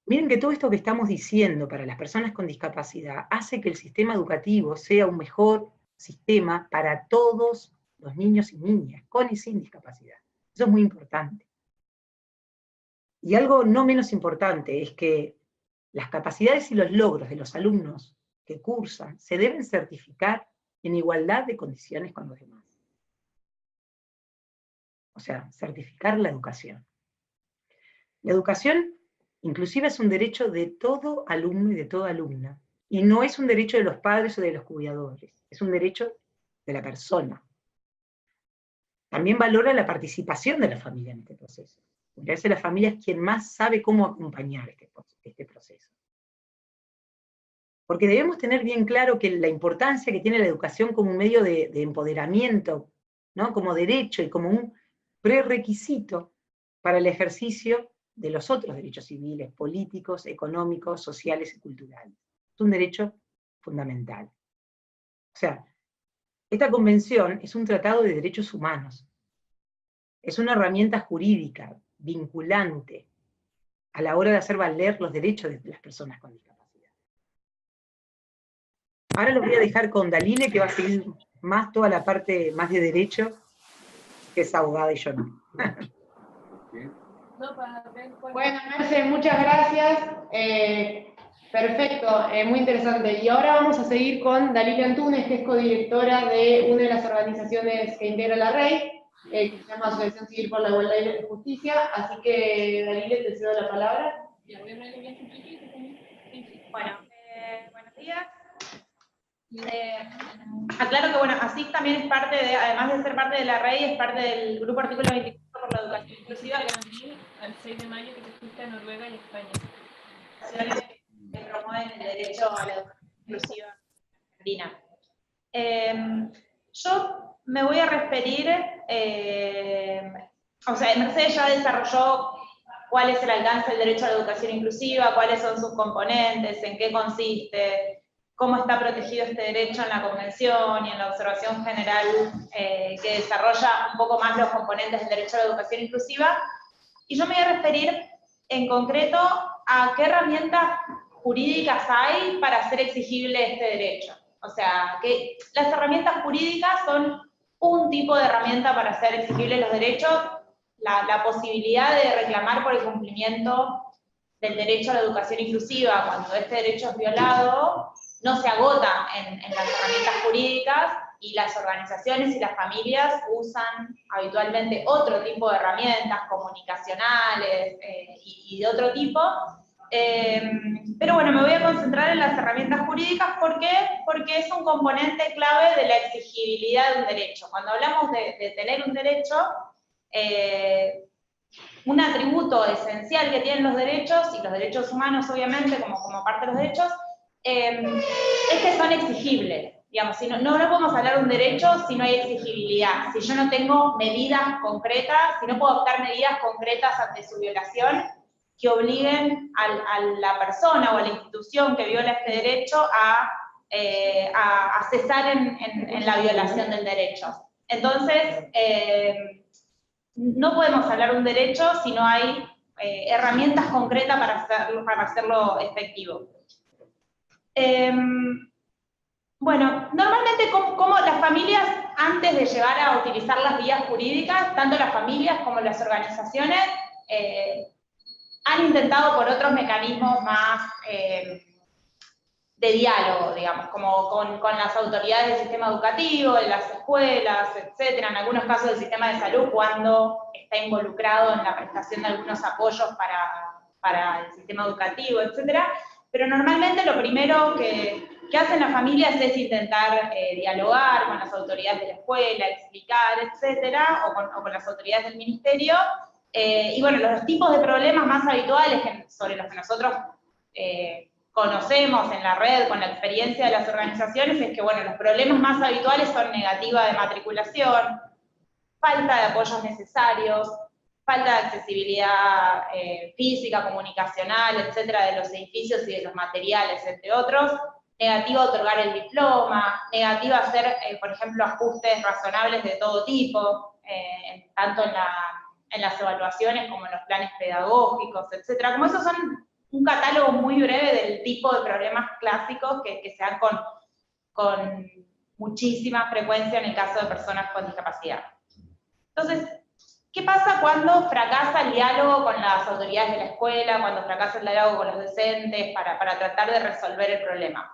Miren que todo esto que estamos diciendo para las personas con discapacidad hace que el sistema educativo sea un mejor sistema para todos los niños y niñas, con y sin discapacidad. Eso es muy importante. Y algo no menos importante es que las capacidades y los logros de los alumnos que cursan se deben certificar en igualdad de condiciones con los demás. O sea, certificar la educación. La educación inclusive es un derecho de todo alumno y de toda alumna, y no es un derecho de los padres o de los cuidadores, es un derecho de la persona. También valora la participación de la familia en este proceso, porque a veces la familia es quien más sabe cómo acompañar este proceso. Porque debemos tener bien claro que la importancia que tiene la educación como un medio de empoderamiento, ¿no? Como derecho y como un prerequisito para el ejercicio de los otros derechos civiles, políticos, económicos, sociales y culturales. Es un derecho fundamental. O sea, esta convención es un tratado de derechos humanos. Es una herramienta jurídica, vinculante, a la hora de hacer valer los derechos de las personas con discapacidad. Ahora lo voy a dejar con Dalile, que va a seguir más toda la parte más de derecho, que es abogada y yo no. Bueno, Merce, muchas gracias. Perfecto, muy interesante. Y ahora vamos a seguir con Dalila Antunes, que es codirectora de una de las organizaciones que integra la REI, que se llama Asociación Civil por la Igualdad y la Justicia. Así que, Dalila, te cedo la palabra. Bueno, buenos días. Aclaro que, bueno, ASIC también es parte de, además de ser parte de la REI, es parte del Grupo Artículo 24 por la Educación Inclusiva, que al 6 de mayo que se escucha en Noruega y España. Que promueven el derecho a la educación inclusiva en Argentina. Yo me voy a referir, o sea, Mercedes ya desarrolló cuál es el alcance del derecho a la educación inclusiva, cuáles son sus componentes, en qué consiste, cómo está protegido este derecho en la Convención y en la observación general que desarrolla un poco más los componentes del derecho a la educación inclusiva. Y yo me voy a referir en concreto a qué herramientas jurídicas hay para hacer exigible este derecho. O sea, que las herramientas jurídicas son un tipo de herramienta para hacer exigibles los derechos, la posibilidad de reclamar por el cumplimiento del derecho a la educación inclusiva cuando este derecho es violado, no se agota en las herramientas jurídicas, y las organizaciones y las familias usan habitualmente otro tipo de herramientas comunicacionales y de otro tipo. Pero bueno, me voy a concentrar en las herramientas jurídicas. ¿Por qué? Porque es un componente clave de la exigibilidad de un derecho. Cuando hablamos de tener un derecho, un atributo esencial que tienen los derechos, y los derechos humanos obviamente como parte de los derechos, es que son exigibles. Digamos, si no podemos hablar de un derecho si no hay exigibilidad, si yo no tengo medidas concretas, si no puedo adoptar medidas concretas ante su violación que obliguen a la persona o a la institución que viola este derecho a cesar en la violación del derecho. Entonces, no podemos hablar de un derecho si no hay herramientas concretas para hacerlo efectivo. Bueno, normalmente como las familias, antes de llegar a utilizar las vías jurídicas, tanto las familias como las organizaciones han intentado por otros mecanismos más de diálogo, digamos, como con las autoridades del sistema educativo, de las escuelas, etcétera, en algunos casos del sistema de salud, cuando está involucrado en la prestación de algunos apoyos para el sistema educativo, etcétera. Pero normalmente lo primero que hacen las familias es intentar dialogar con las autoridades de la escuela, explicar, etcétera, o con las autoridades del ministerio. Y bueno, los tipos de problemas más habituales sobre los que nosotros conocemos en la red, con la experiencia de las organizaciones, es que bueno, los problemas más habituales son negativa de matriculación, falta de apoyos necesarios, falta de accesibilidad física, comunicacional, etcétera, de los edificios y de los materiales, entre otros, negativa a otorgar el diploma, negativa a hacer, por ejemplo, ajustes razonables de todo tipo, tanto en las evaluaciones como en los planes pedagógicos, etcétera. Como esos son un catálogo muy breve del tipo de problemas clásicos que se dan con muchísima frecuencia en el caso de personas con discapacidad. Entonces, ¿qué pasa cuando fracasa el diálogo con las autoridades de la escuela, cuando fracasa el diálogo con los docentes para tratar de resolver el problema?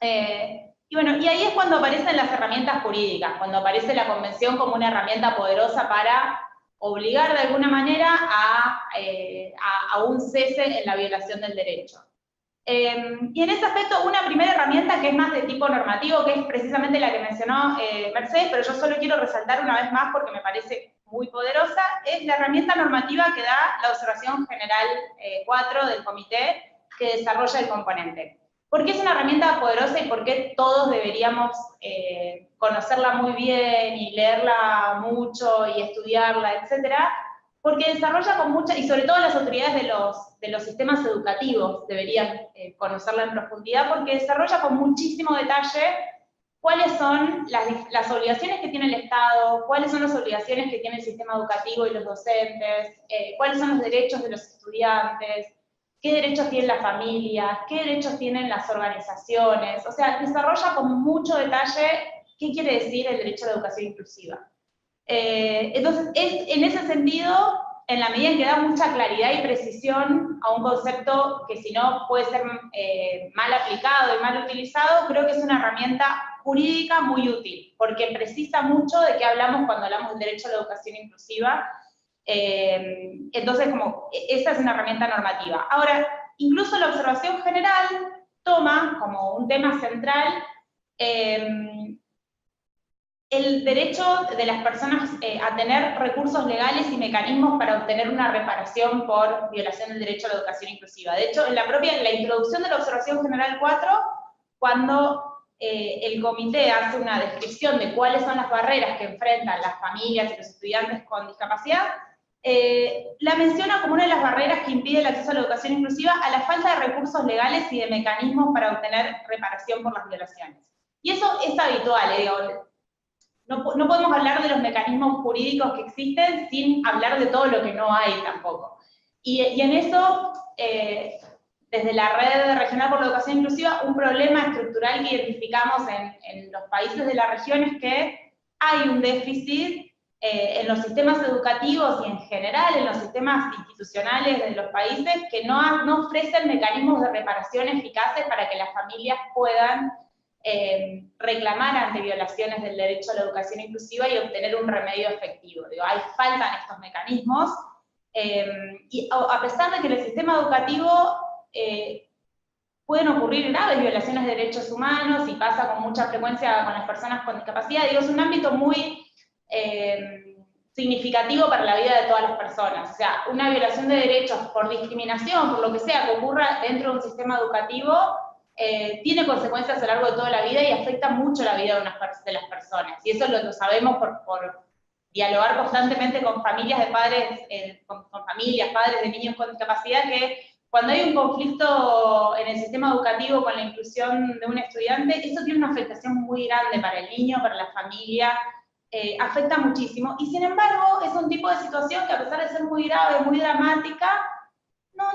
Y bueno, y ahí es cuando aparecen las herramientas jurídicas, cuando aparece la convención como una herramienta poderosa para obligar de alguna manera a un cese en la violación del derecho. Y en ese aspecto, una primera herramienta que es más de tipo normativo, que es precisamente la que mencionó Mercedes, pero yo solo quiero resaltar una vez más porque me parece muy poderosa, es la herramienta normativa que da la Observación General 4 del Comité que desarrolla el componente. ¿Por qué es una herramienta poderosa y por qué todos deberíamos conocerla muy bien y leerla mucho y estudiarla, etcétera? Porque desarrolla con mucha, y sobre todo las autoridades de los sistemas educativos deberían conocerla en profundidad, porque desarrolla con muchísimo detalle cuáles son las obligaciones que tiene el Estado, cuáles son las obligaciones que tiene el sistema educativo y los docentes, cuáles son los derechos de los estudiantes, qué derechos tienen las familias, qué derechos tienen las organizaciones. O sea, desarrolla con mucho detalle qué quiere decir el derecho a la educación inclusiva. Entonces, en ese sentido, en la medida en que da mucha claridad y precisión a un concepto que si no puede ser mal aplicado y mal utilizado, creo que es una herramienta jurídica muy útil, porque precisa mucho de qué hablamos cuando hablamos del derecho a la educación inclusiva. Entonces, esa es una herramienta normativa. Ahora, incluso la observación general toma como un tema central el derecho de las personas a tener recursos legales y mecanismos para obtener una reparación por violación del derecho a la educación inclusiva. De hecho, en la introducción de la observación general 4, cuando el comité hace una descripción de cuáles son las barreras que enfrentan las familias y los estudiantes con discapacidad, la menciona como una de las barreras que impide el acceso a la educación inclusiva a la falta de recursos legales y de mecanismos para obtener reparación por las violaciones. Y eso es habitual, digo. No podemos hablar de los mecanismos jurídicos que existen sin hablar de todo lo que no hay tampoco. Y en eso, desde la Red Regional por la Educación Inclusiva, un problema estructural que identificamos en los países de la región es que hay un déficit en los sistemas educativos y en general en los sistemas institucionales de los países que no ofrecen mecanismos de reparación eficaces para que las familias puedan reclamar ante violaciones del derecho a la educación inclusiva y obtener un remedio efectivo. Digo, faltan estos mecanismos, y a pesar de que en el sistema educativo pueden ocurrir graves violaciones de derechos humanos y pasa con mucha frecuencia con las personas con discapacidad, digo, es un ámbito muy significativo para la vida de todas las personas. O sea, una violación de derechos por discriminación, por lo que sea que ocurra dentro de un sistema educativo, tiene consecuencias a lo largo de toda la vida y afecta mucho la vida de las personas. Y eso lo sabemos por dialogar constantemente con familias de padres, con familias, padres de niños con discapacidad, que cuando hay un conflicto en el sistema educativo con la inclusión de un estudiante, eso tiene una afectación muy grande para el niño, para la familia, afecta muchísimo. Y sin embargo, es un tipo de situación que a pesar de ser muy grave, muy dramática,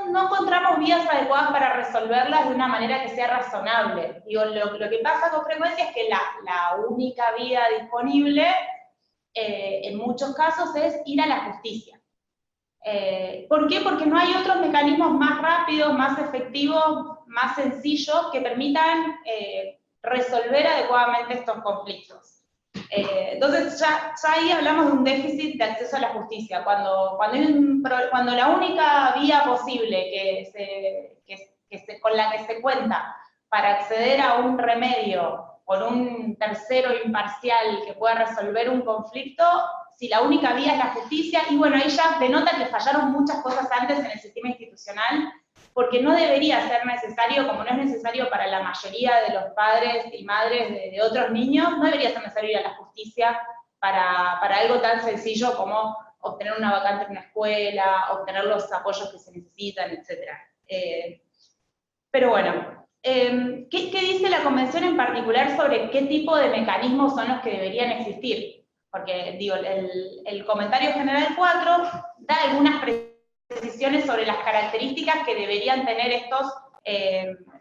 no encontramos vías adecuadas para resolverlas de una manera que sea razonable. Digo, lo que pasa con frecuencia es que la única vía disponible, en muchos casos, es ir a la justicia. ¿Por qué? Porque no hay otros mecanismos más rápidos, más efectivos, más sencillos que permitan resolver adecuadamente estos conflictos. Entonces ya ahí hablamos de un déficit de acceso a la justicia, cuando la única vía posible con la que se cuenta para acceder a un remedio por un tercero imparcial que pueda resolver un conflicto, si la única vía es la justicia, y bueno, ahí ya denota que fallaron muchas cosas antes en el sistema institucional, porque no debería ser necesario, como no es necesario para la mayoría de los padres y madres de otros niños, no debería ser necesario ir a la justicia para algo tan sencillo como obtener una vacante en una escuela, obtener los apoyos que se necesitan, etc. Pero bueno, ¿qué dice la Convención en particular sobre qué tipo de mecanismos son los que deberían existir? Porque, digo, el comentario general 4 da algunas precisiones sobre las características que deberían tener estos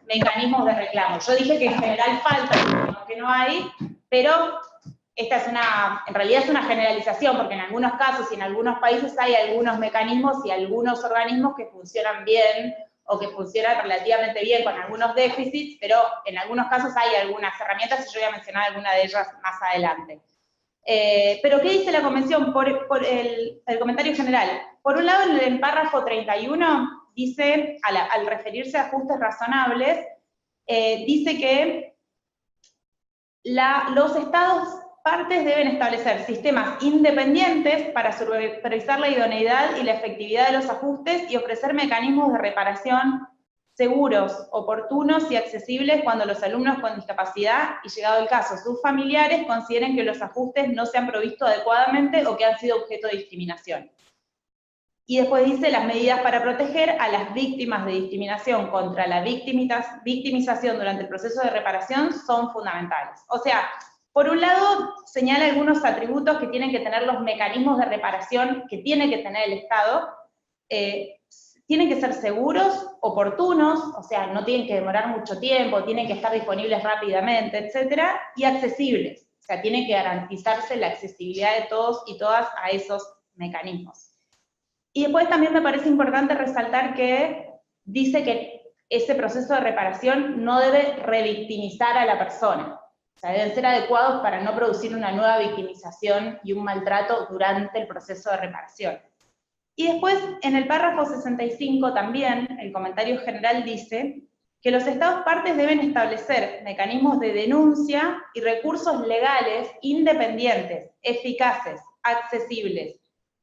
mecanismos de reclamo. Yo dije que en general faltan, que no hay, pero esta en realidad es una generalización, porque en algunos casos y en algunos países hay algunos mecanismos y algunos organismos que funcionan bien, o que funcionan relativamente bien con algunos déficits, pero en algunos casos hay algunas herramientas, y yo voy a mencionar algunas de ellas más adelante. Pero ¿qué dice la Convención? Por el comentario general. Por un lado, en el párrafo 31, dice, al referirse a ajustes razonables, dice que los Estados partes deben establecer sistemas independientes para supervisar la idoneidad y la efectividad de los ajustes y ofrecer mecanismos de reparación seguros, oportunos y accesibles cuando los alumnos con discapacidad, y llegado el caso, sus familiares, consideren que los ajustes no se han provisto adecuadamente o que han sido objeto de discriminación. Y después dice, las medidas para proteger a las víctimas de discriminación contra la victimización durante el proceso de reparación son fundamentales. O sea, por un lado, señala algunos atributos que tienen que tener los mecanismos de reparación que tiene que tener el Estado. Tienen que ser seguros, oportunos, o sea, no tienen que demorar mucho tiempo, tienen que estar disponibles rápidamente, etcétera, y accesibles. O sea, tiene que garantizarse la accesibilidad de todos y todas a esos mecanismos. Y después también me parece importante resaltar que dice que ese proceso de reparación no debe revictimizar a la persona. O sea, deben ser adecuados para no producir una nueva victimización y un maltrato durante el proceso de reparación. Y después, en el párrafo 65 también, el comentario general dice que los Estados partes deben establecer mecanismos de denuncia y recursos legales independientes, eficaces, accesibles,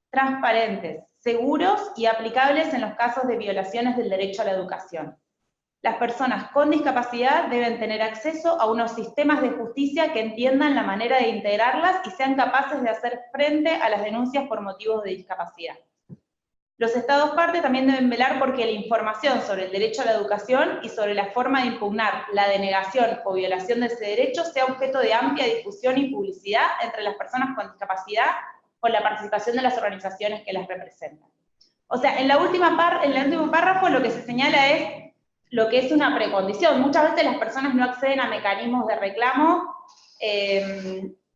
transparentes, seguros y aplicables en los casos de violaciones del derecho a la educación. Las personas con discapacidad deben tener acceso a unos sistemas de justicia que entiendan la manera de integrarlas y sean capaces de hacer frente a las denuncias por motivos de discapacidad. Los Estados partes también deben velar porque la información sobre el derecho a la educación y sobre la forma de impugnar la denegación o violación de ese derecho sea objeto de amplia difusión y publicidad entre las personas con discapacidad con la participación de las organizaciones que las representan. O sea, en el último párrafo lo que se señala es lo que es una precondición. Muchas veces las personas no acceden a mecanismos de reclamo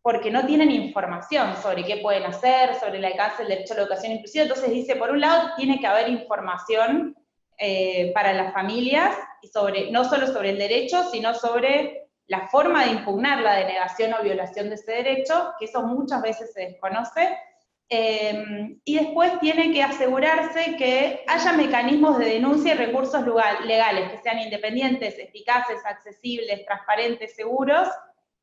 porque no tienen información sobre qué pueden hacer, sobre el alcance del derecho a la educación inclusiva. Entonces dice, por un lado, tiene que haber información para las familias, y no solo sobre el derecho, sino sobre la forma de impugnar la denegación o violación de ese derecho, que eso muchas veces se desconoce. Y después tiene que asegurarse que haya mecanismos de denuncia y recursos legales que sean independientes, eficaces, accesibles, transparentes, seguros.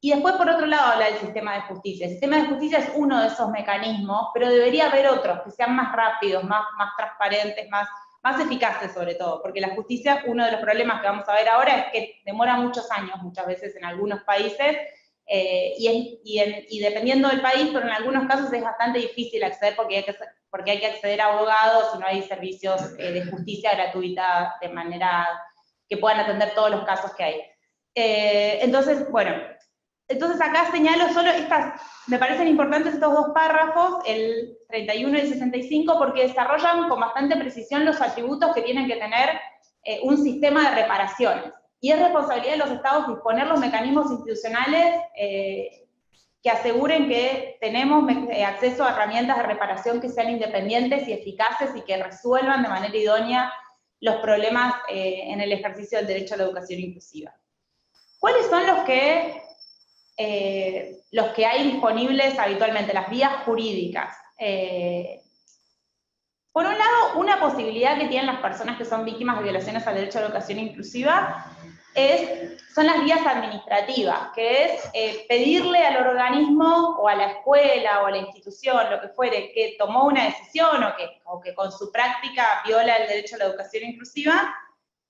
Y después, por otro lado, habla del sistema de justicia. El sistema de justicia es uno de esos mecanismos, pero debería haber otros que sean más rápidos, más transparentes, más eficaces sobre todo, porque la justicia, uno de los problemas que vamos a ver ahora es que demora muchos años, muchas veces en algunos países, y dependiendo del país, pero en algunos casos es bastante difícil acceder porque hay que acceder a abogados y no hay servicios de justicia gratuita de manera que puedan atender todos los casos que hay. Entonces, bueno, acá señalo solo me parecen importantes estos dos párrafos, el 31 y el 65, porque desarrollan con bastante precisión los atributos que tienen que tener un sistema de reparaciones. Y es responsabilidad de los Estados disponer los mecanismos institucionales que aseguren que tenemos acceso a herramientas de reparación que sean independientes y eficaces y que resuelvan de manera idónea los problemas en el ejercicio del derecho a la educación inclusiva. ¿Cuáles son los que hay disponibles habitualmente, las vías jurídicas? Por un lado, una posibilidad que tienen las personas que son víctimas de violaciones al derecho a la educación inclusiva son las vías administrativas, que es pedirle al organismo o a la escuela o a la institución, lo que fuere, que tomó una decisión o que con su práctica viola el derecho a la educación inclusiva,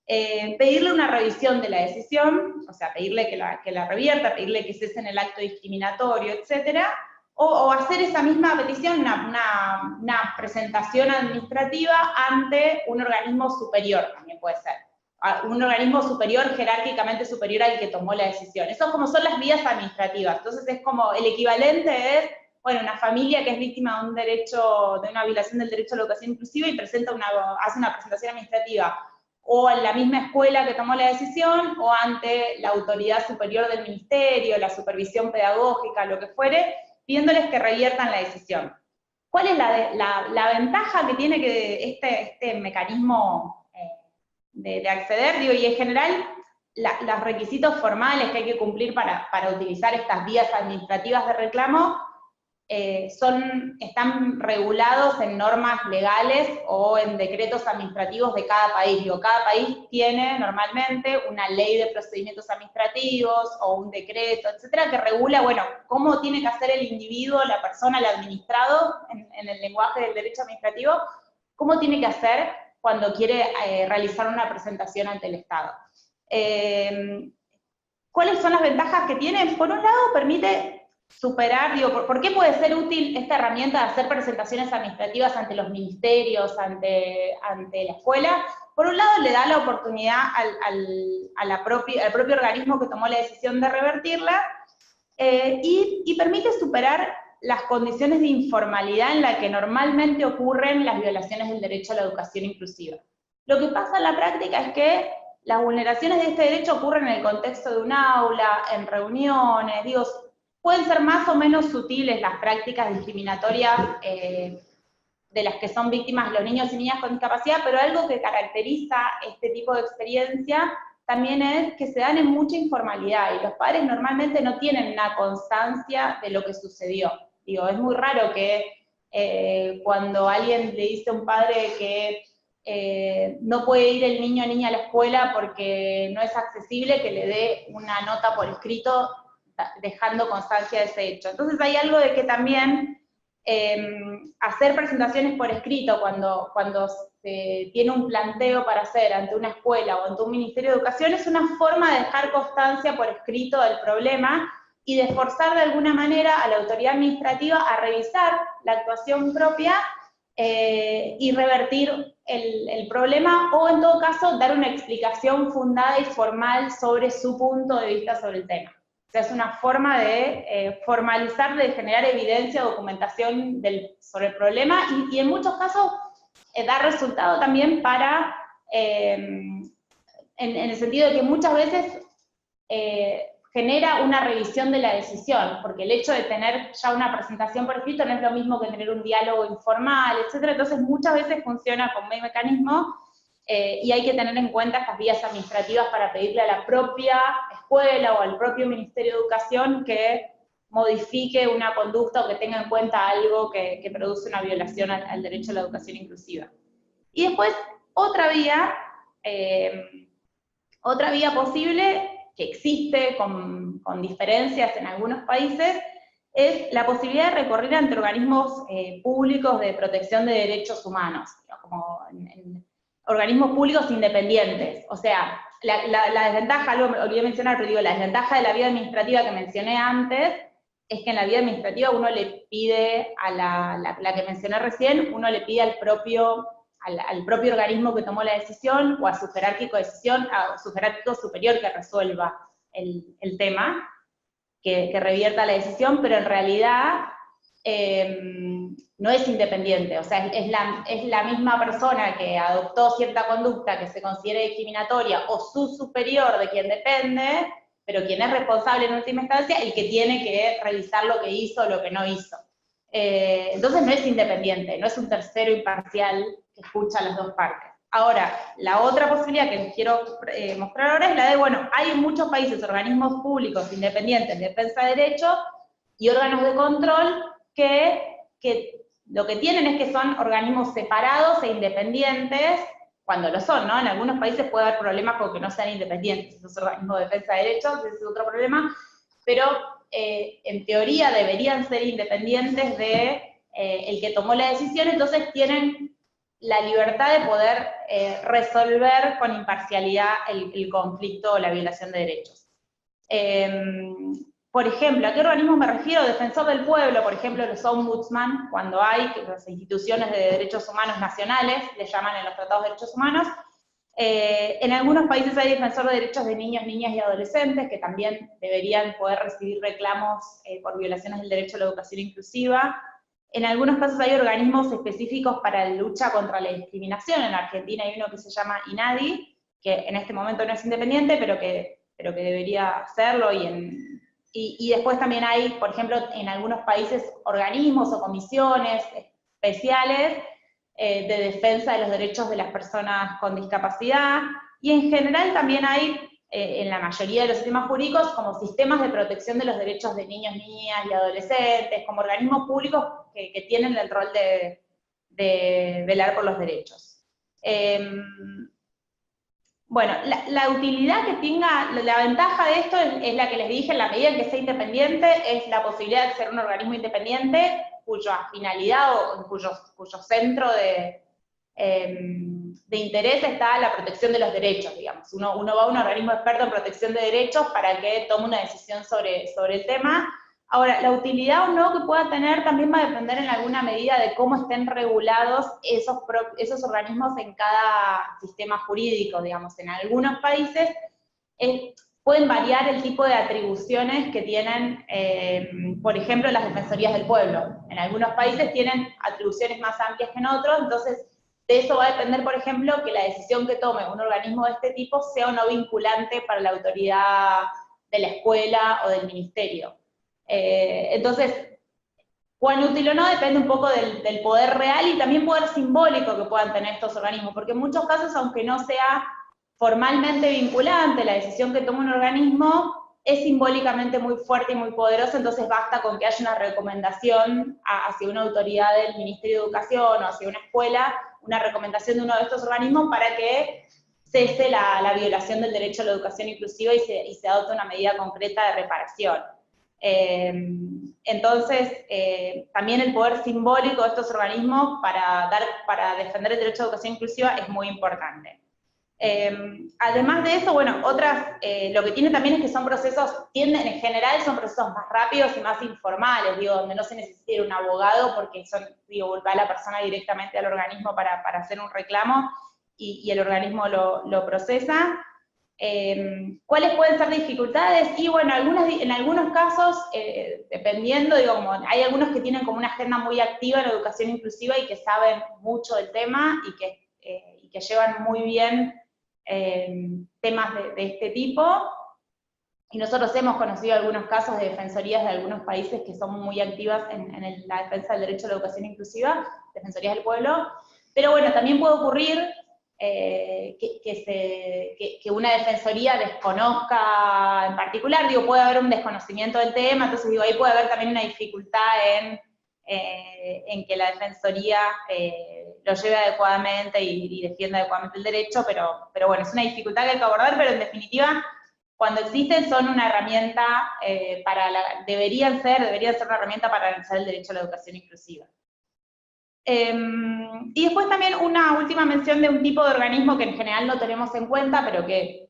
pedirle una revisión de la decisión, o sea, pedirle que la revierta, pedirle que cesen el acto discriminatorio, etcétera, o hacer esa misma petición, una presentación administrativa ante un organismo superior, también puede ser. Un organismo superior, jerárquicamente superior al que tomó la decisión. Eso como son las vías administrativas. Entonces es como, el equivalente es, bueno, una familia que es víctima de una violación del derecho a la educación inclusiva y hace una presentación administrativa, o en la misma escuela que tomó la decisión, o ante la autoridad superior del ministerio, la supervisión pedagógica, lo que fuere, pidiéndoles que reviertan la decisión. ¿Cuál es la ventaja que tiene este mecanismo de acceder? Digo, y en general, los requisitos formales que hay que cumplir para utilizar estas vías administrativas de reclamo están regulados en normas legales o en decretos administrativos de cada país. Digo, cada país tiene normalmente una ley de procedimientos administrativos o un decreto, etcétera, que regula, bueno, cómo tiene que hacer el individuo, la persona, el administrado, en el lenguaje del derecho administrativo, cómo tiene que hacer cuando quiere realizar una presentación ante el Estado. ¿Cuáles son las ventajas que tiene? Por un lado, permite superar, digo, ¿por qué puede ser útil esta herramienta de hacer presentaciones administrativas ante los ministerios, ante la escuela? Por un lado, le da la oportunidad al propio organismo que tomó la decisión de revertirla, y permite superar las condiciones de informalidad en las que normalmente ocurren las violaciones del derecho a la educación inclusiva. Lo que pasa en la práctica es que las vulneraciones de este derecho ocurren en el contexto de un aula, en reuniones, digo, pueden ser más o menos sutiles las prácticas discriminatorias de las que son víctimas los niños y niñas con discapacidad, pero algo que caracteriza este tipo de experiencia también es que se dan en mucha informalidad, y los padres normalmente no tienen una constancia de lo que sucedió. Digo, es muy raro que cuando alguien le dice a un padre que no puede ir el niño o niña a la escuela porque no es accesible, que le dé una nota por escrito dejando constancia de ese hecho. Entonces hay algo de que también hacer presentaciones por escrito cuando se tiene un planteo para hacer ante una escuela o ante un Ministerio de Educación es una forma de dejar constancia por escrito del problema y de forzar de alguna manera a la autoridad administrativa a revisar la actuación propia y revertir el problema, o en todo caso dar una explicación fundada y formal sobre su punto de vista sobre el tema. O sea, es una forma de formalizar, de generar evidencia, documentación sobre el problema, y en muchos casos da resultado también para, en el sentido de que muchas veces genera una revisión de la decisión, porque el hecho de tener ya una presentación por escrito no es lo mismo que tener un diálogo informal, etc. Entonces muchas veces funciona como un mecanismo, y hay que tener en cuenta estas vías administrativas para pedirle a la propia escuela o al propio Ministerio de Educación que modifique una conducta o que tenga en cuenta algo que produce una violación al derecho a la educación inclusiva. Y después, otra vía posible, que existe con diferencias en algunos países, es la posibilidad de recurrir ante organismos públicos de protección de derechos humanos, como organismos públicos independientes. O sea, la desventaja, algo me olvidé mencionar, pero digo, la desventaja de la vía administrativa que mencioné antes, es que en la vía administrativa uno le pide a la que mencioné recién, uno le pide al propio organismo que tomó la decisión, o a su jerárquico de decisión, a su jerárquico superior que resuelva el tema, que revierta la decisión, pero en realidad no es independiente. O sea, es la misma persona que adoptó cierta conducta que se considere discriminatoria, o su superior de quien depende, pero quien es responsable en última instancia, el que tiene que revisar lo que hizo o lo que no hizo. Entonces no es independiente, no es un tercero imparcial que escucha a las dos partes. Ahora, la otra posibilidad que les quiero mostrar ahora es la de, bueno, hay en muchos países organismos públicos independientes de defensa de derechos y órganos de control que lo que tienen es que son organismos separados e independientes, cuando lo son, ¿no? En algunos países puede haber problemas con que no sean independientes, esos organismos de defensa de derechos, ese es otro problema, pero en teoría deberían ser independientes de el que tomó la decisión, entonces tienen la libertad de poder resolver con imparcialidad el conflicto o la violación de derechos. Por ejemplo, ¿a qué organismos me refiero? Defensor del pueblo, por ejemplo, los ombudsman, cuando hay las instituciones de derechos humanos nacionales, le llaman en los tratados de derechos humanos. En algunos países hay defensor de derechos de niños, niñas y adolescentes, que también deberían poder recibir reclamos por violaciones del derecho a la educación inclusiva. En algunos casos hay organismos específicos para la lucha contra la discriminación. En Argentina hay uno que se llama INADI, que en este momento no es independiente, pero que debería hacerlo, y después también hay, por ejemplo, en algunos países organismos o comisiones especiales de defensa de los derechos de las personas con discapacidad, y en general también hay, en la mayoría de los sistemas jurídicos, como sistemas de protección de los derechos de niños, niñas y adolescentes, como organismos públicos que tienen el rol de velar por los derechos. Bueno, la utilidad que tenga, la ventaja de esto es la que les dije, en la medida en que sea independiente, es la posibilidad de ser un organismo independiente cuya finalidad o cuyo centro de interés está la protección de los derechos, digamos. Uno va a un organismo experto en protección de derechos para que tome una decisión sobre el tema. Ahora, la utilidad o no que pueda tener también va a depender en alguna medida de cómo estén regulados esos organismos en cada sistema jurídico, digamos. En algunos países pueden variar el tipo de atribuciones que tienen, por ejemplo, las defensorías del pueblo. En algunos países tienen atribuciones más amplias que en otros, entonces de eso va a depender, por ejemplo, que la decisión que tome un organismo de este tipo sea o no vinculante para la autoridad de la escuela o del ministerio. Entonces, cuán útil o no depende un poco del poder real y también poder simbólico que puedan tener estos organismos, porque en muchos casos, aunque no sea formalmente vinculante la decisión que toma un organismo, es simbólicamente muy fuerte y muy poderosa, entonces basta con que haya una recomendación hacia una autoridad del Ministerio de Educación o hacia una escuela, una recomendación de uno de estos organismos para que cese la violación del derecho a la educación inclusiva y se adopte una medida concreta de reparación. Entonces, también el poder simbólico de estos organismos para defender el derecho a educación inclusiva es muy importante. Además de eso, bueno, lo que tiene también es que son procesos, en general son procesos más rápidos y más informales, digo, donde no se necesita ir un abogado porque va la persona directamente al organismo para hacer un reclamo y el organismo lo procesa. ¿Cuáles pueden ser dificultades? Y bueno, en algunos casos, dependiendo, digo, como hay algunos que tienen como una agenda muy activa en la educación inclusiva y que saben mucho del tema y que llevan muy bien temas de este tipo, y nosotros hemos conocido algunos casos de defensorías de algunos países que son muy activas en la defensa del derecho a la educación inclusiva, defensorías del pueblo, pero bueno, también puede ocurrir que una defensoría desconozca en particular, digo, puede haber un desconocimiento del tema, entonces digo, ahí puede haber también una dificultad en que la defensoría lo lleve adecuadamente y defienda adecuadamente el derecho, pero bueno, es una dificultad que hay que abordar, pero en definitiva, cuando existen son una herramienta deberían ser una herramienta para garantizar el derecho a la educación inclusiva. Y después también una última mención de un tipo de organismo que en general no tenemos en cuenta, pero que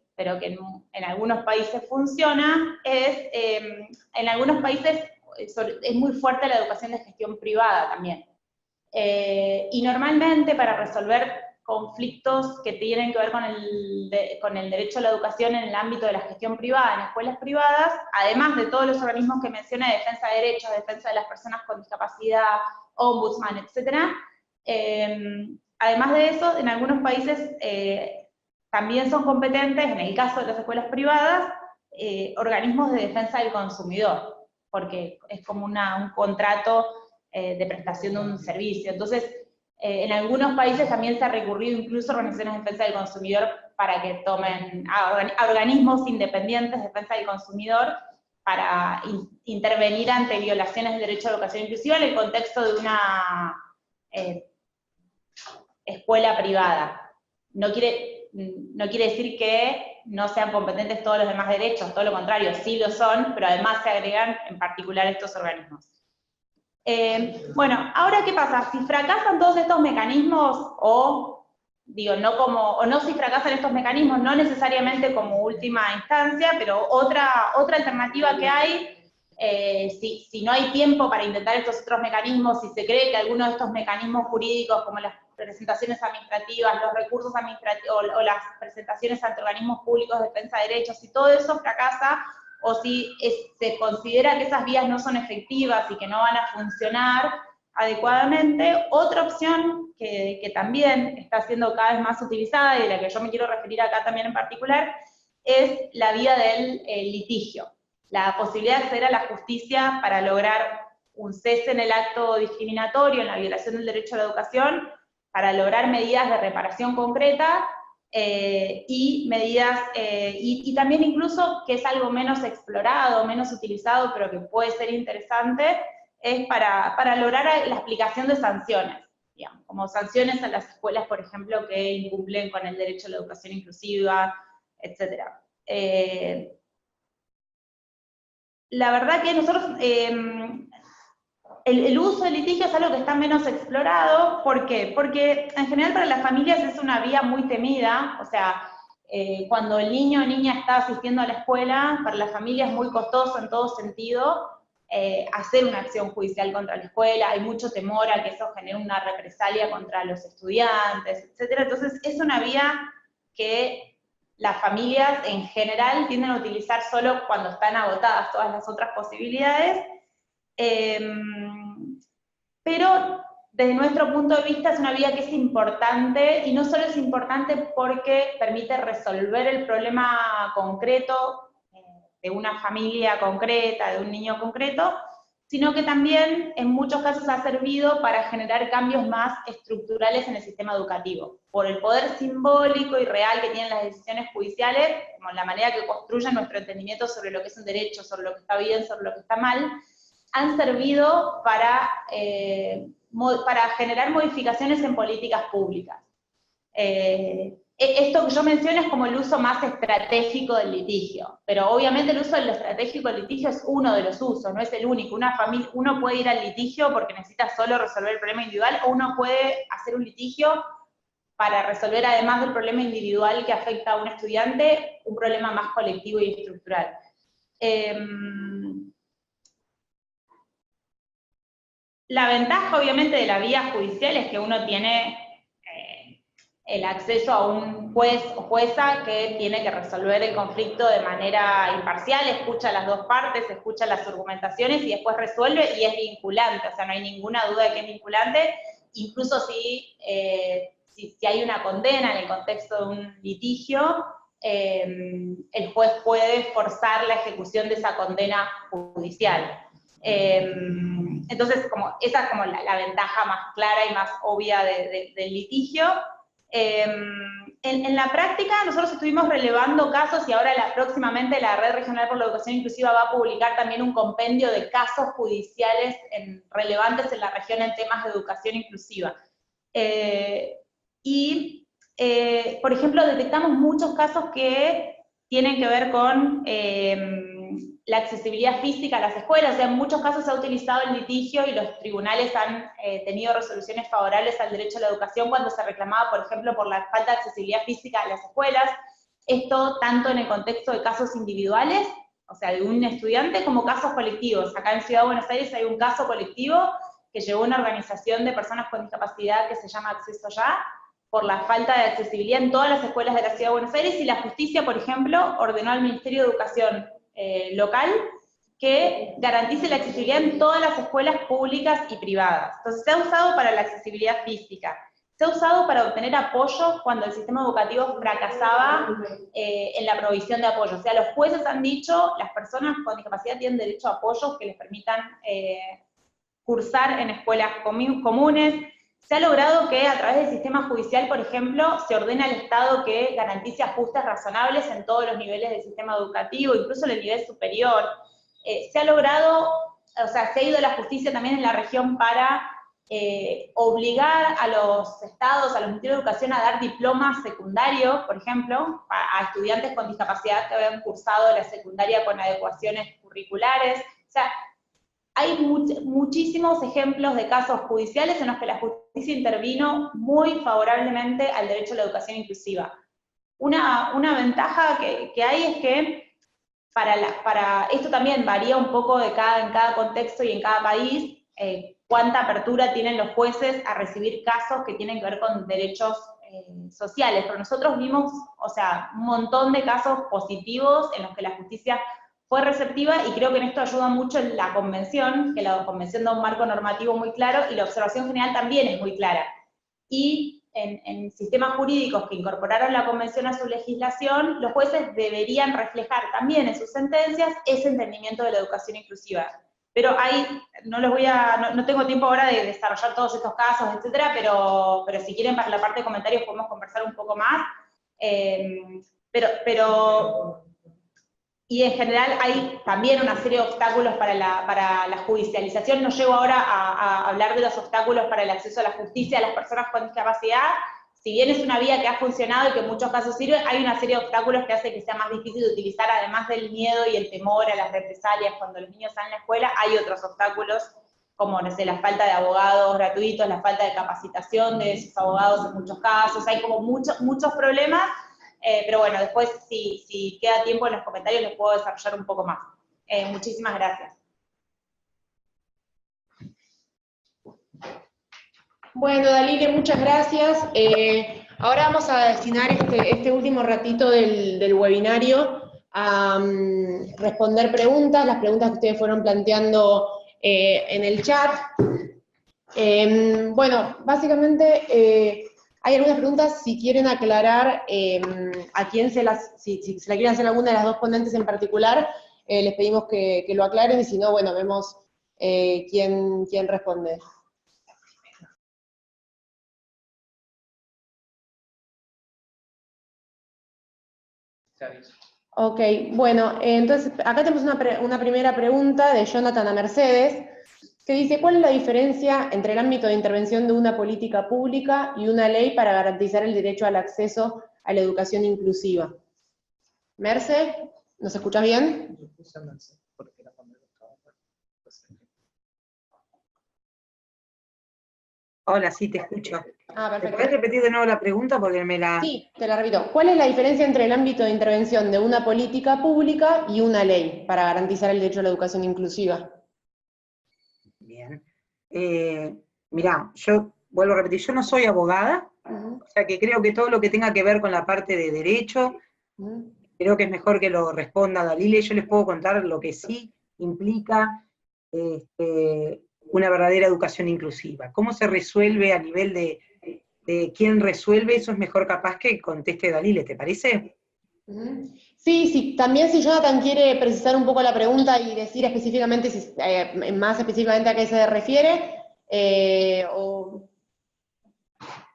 en algunos países funciona, en algunos países es muy fuerte la educación de gestión privada también. Y normalmente para resolver conflictos que tienen que ver con el derecho a la educación en el ámbito de la gestión privada, en escuelas privadas, además de todos los organismos que mencioné, defensa de derechos, defensa de las personas con discapacidad, ombudsman, etc. Además de eso, en algunos países también son competentes, en el caso de las escuelas privadas, organismos de defensa del consumidor, porque es como un contrato de prestación de un servicio. Entonces, en algunos países también se ha recurrido incluso a organizaciones de defensa del consumidor para que tomen, a organismos independientes de defensa del consumidor para intervenir ante violaciones del derecho a la educación inclusiva en el contexto de una escuela privada. No quiere decir que no sean competentes todos los demás derechos, todo lo contrario, sí lo son, pero además se agregan en particular estos organismos. Bueno, ahora ¿qué pasa? Si fracasan todos estos mecanismos, si fracasan estos mecanismos, no necesariamente como última instancia, pero otra alternativa que hay, si no hay tiempo para intentar estos otros mecanismos, si se cree que algunos de estos mecanismos jurídicos, como las presentaciones administrativas, los recursos administrativos, o las presentaciones ante organismos públicos de defensa de derechos, si todo eso fracasa, o si se considera que esas vías no son efectivas y que no van a funcionar adecuadamente, otra opción que también está siendo cada vez más utilizada y de la que yo me quiero referir acá también en particular, es la vía del litigio, la posibilidad de acceder a la justicia para lograr un cese en el acto discriminatorio, en la violación del derecho a la educación, para lograr medidas de reparación concreta, y medidas, y también incluso, que es algo menos explorado, menos utilizado, pero que puede ser interesante, es para lograr la aplicación de sanciones, digamos, como sanciones a las escuelas, por ejemplo, que incumplen con el derecho a la educación inclusiva, etc. La verdad que nosotros, el uso del litigio es algo que está menos explorado. ¿Por qué? Porque en general para las familias es una vía muy temida, o sea, cuando el niño o niña está asistiendo a la escuela, para la familia es muy costoso en todo sentido hacer una acción judicial contra la escuela, hay mucho temor a que eso genere una represalia contra los estudiantes, etc. Entonces es una vía que las familias en general tienden a utilizar solo cuando están agotadas todas las otras posibilidades, pero desde nuestro punto de vista es una vía que es importante, y no solo es importante porque permite resolver el problema concreto de una familia concreta, de un niño concreto, sino que también en muchos casos ha servido para generar cambios más estructurales en el sistema educativo, por el poder simbólico y real que tienen las decisiones judiciales, como la manera que construyen nuestro entendimiento sobre lo que es un derecho, sobre lo que está bien, sobre lo que está mal, han servido para generar modificaciones en políticas públicas. Esto que yo menciono es como el uso más estratégico del litigio, pero obviamente el uso del estratégico del litigio es uno de los usos, no es el único. Uno puede ir al litigio porque necesita solo resolver el problema individual, o uno puede hacer un litigio para resolver, además del problema individual que afecta a un estudiante, un problema más colectivo y estructural. La ventaja, obviamente, de la vía judicial es que uno tiene el acceso a un juez o jueza que tiene que resolver el conflicto de manera imparcial, escucha las dos partes, escucha las argumentaciones y después resuelve, y es vinculante, o sea, no hay ninguna duda de que es vinculante, incluso si hay una condena en el contexto de un litigio, el juez puede forzar la ejecución de esa condena judicial. Entonces, esa es como la ventaja más clara y más obvia del litigio. En la práctica nosotros estuvimos relevando casos, y ahora próximamente la Red Regional por la Educación Inclusiva va a publicar también un compendio de casos judiciales relevantes en la región en temas de educación inclusiva. Por ejemplo, detectamos muchos casos que tienen que ver con la accesibilidad física a las escuelas. O sea, en muchos casos se ha utilizado el litigio y los tribunales han tenido resoluciones favorables al derecho a la educación cuando se reclamaba, por ejemplo, por la falta de accesibilidad física a las escuelas. Esto tanto en el contexto de casos individuales, o sea, de un estudiante, como casos colectivos. Acá en Ciudad de Buenos Aires hay un caso colectivo que llevó una organización de personas con discapacidad que se llama Acceso Ya, por la falta de accesibilidad en todas las escuelas de la Ciudad de Buenos Aires, y la justicia, por ejemplo, ordenó al Ministerio de Educación local que garantice la accesibilidad en todas las escuelas públicas y privadas. Entonces se ha usado para la accesibilidad física, se ha usado para obtener apoyo cuando el sistema educativo fracasaba en la provisión de apoyo. O sea, los jueces han dicho, las personas con discapacidad tienen derecho a apoyos que les permitan cursar en escuelas comunes. Se ha logrado que a través del sistema judicial, por ejemplo, se ordena al Estado que garantice ajustes razonables en todos los niveles del sistema educativo, incluso en el nivel superior. Se ha logrado, o sea, se ha ido la justicia también en la región para obligar a los estados, a los ministerios de educación a dar diplomas secundarios, por ejemplo, a estudiantes con discapacidad que habían cursado la secundaria con adecuaciones curriculares. O sea, hay muchísimos ejemplos de casos judiciales en los que la justicia intervino muy favorablemente al derecho a la educación inclusiva. Una ventaja que hay es que esto también varía un poco en cada contexto y en cada país, cuánta apertura tienen los jueces a recibir casos que tienen que ver con derechos sociales. Pero nosotros vimos, o sea, un montón de casos positivos en los que la justicia fue receptiva, y creo que en esto ayuda mucho la convención, que la convención da un marco normativo muy claro, y la observación general también es muy clara. Y en sistemas jurídicos que incorporaron la convención a su legislación, los jueces deberían reflejar también en sus sentencias ese entendimiento de la educación inclusiva. Pero no tengo tiempo ahora de desarrollar todos estos casos, etcétera, pero si quieren para la parte de comentarios podemos conversar un poco más. Y en general hay también una serie de obstáculos para la judicialización. No llego ahora a hablar de los obstáculos para el acceso a la justicia a las personas con discapacidad. Si bien es una vía que ha funcionado y que en muchos casos sirve, hay una serie de obstáculos que hace que sea más difícil de utilizar, además del miedo y el temor a las represalias cuando los niños están en la escuela. Hay otros obstáculos, como, no sé, la falta de abogados gratuitos, la falta de capacitación de esos abogados en muchos casos. Hay como muchos problemas. Pero bueno, después si queda tiempo en los comentarios les puedo desarrollar un poco más. Muchísimas gracias. Bueno, Dalile, muchas gracias. Ahora vamos a destinar este último ratito del webinario a responder preguntas, las preguntas que ustedes fueron planteando en el chat. Bueno, básicamente hay algunas preguntas, si quieren aclarar a quién si se la quieren hacer alguna de las dos ponentes en particular, les pedimos que lo aclaren, y si no, bueno, vemos ¿Quién responde? Ok, bueno, entonces acá tenemos una primera pregunta de Jonathan a Mercedes, que dice, ¿cuál es la diferencia entre el ámbito de intervención de una política pública y una ley para garantizar el derecho al acceso a la educación inclusiva? Merce, ¿nos escuchas bien? Hola, sí, te escucho. Ah, ¿Me perfecto. podés repetir de nuevo la pregunta? Porque me la... Sí, te la repito. ¿Cuál es la diferencia entre el ámbito de intervención de una política pública y una ley para garantizar el derecho a la educación inclusiva? Bien. Mirá, yo vuelvo a repetir, yo no soy abogada, o sea que creo que todo lo que tenga que ver con la parte de derecho, creo que es mejor que lo responda Dalile. Yo les puedo contar lo que sí implica una verdadera educación inclusiva. ¿Cómo se resuelve a nivel de quién resuelve? Eso es mejor capaz que conteste Dalile, ¿te parece? Sí, sí, también si Jonathan quiere precisar un poco la pregunta y decir específicamente, más específicamente a qué se refiere,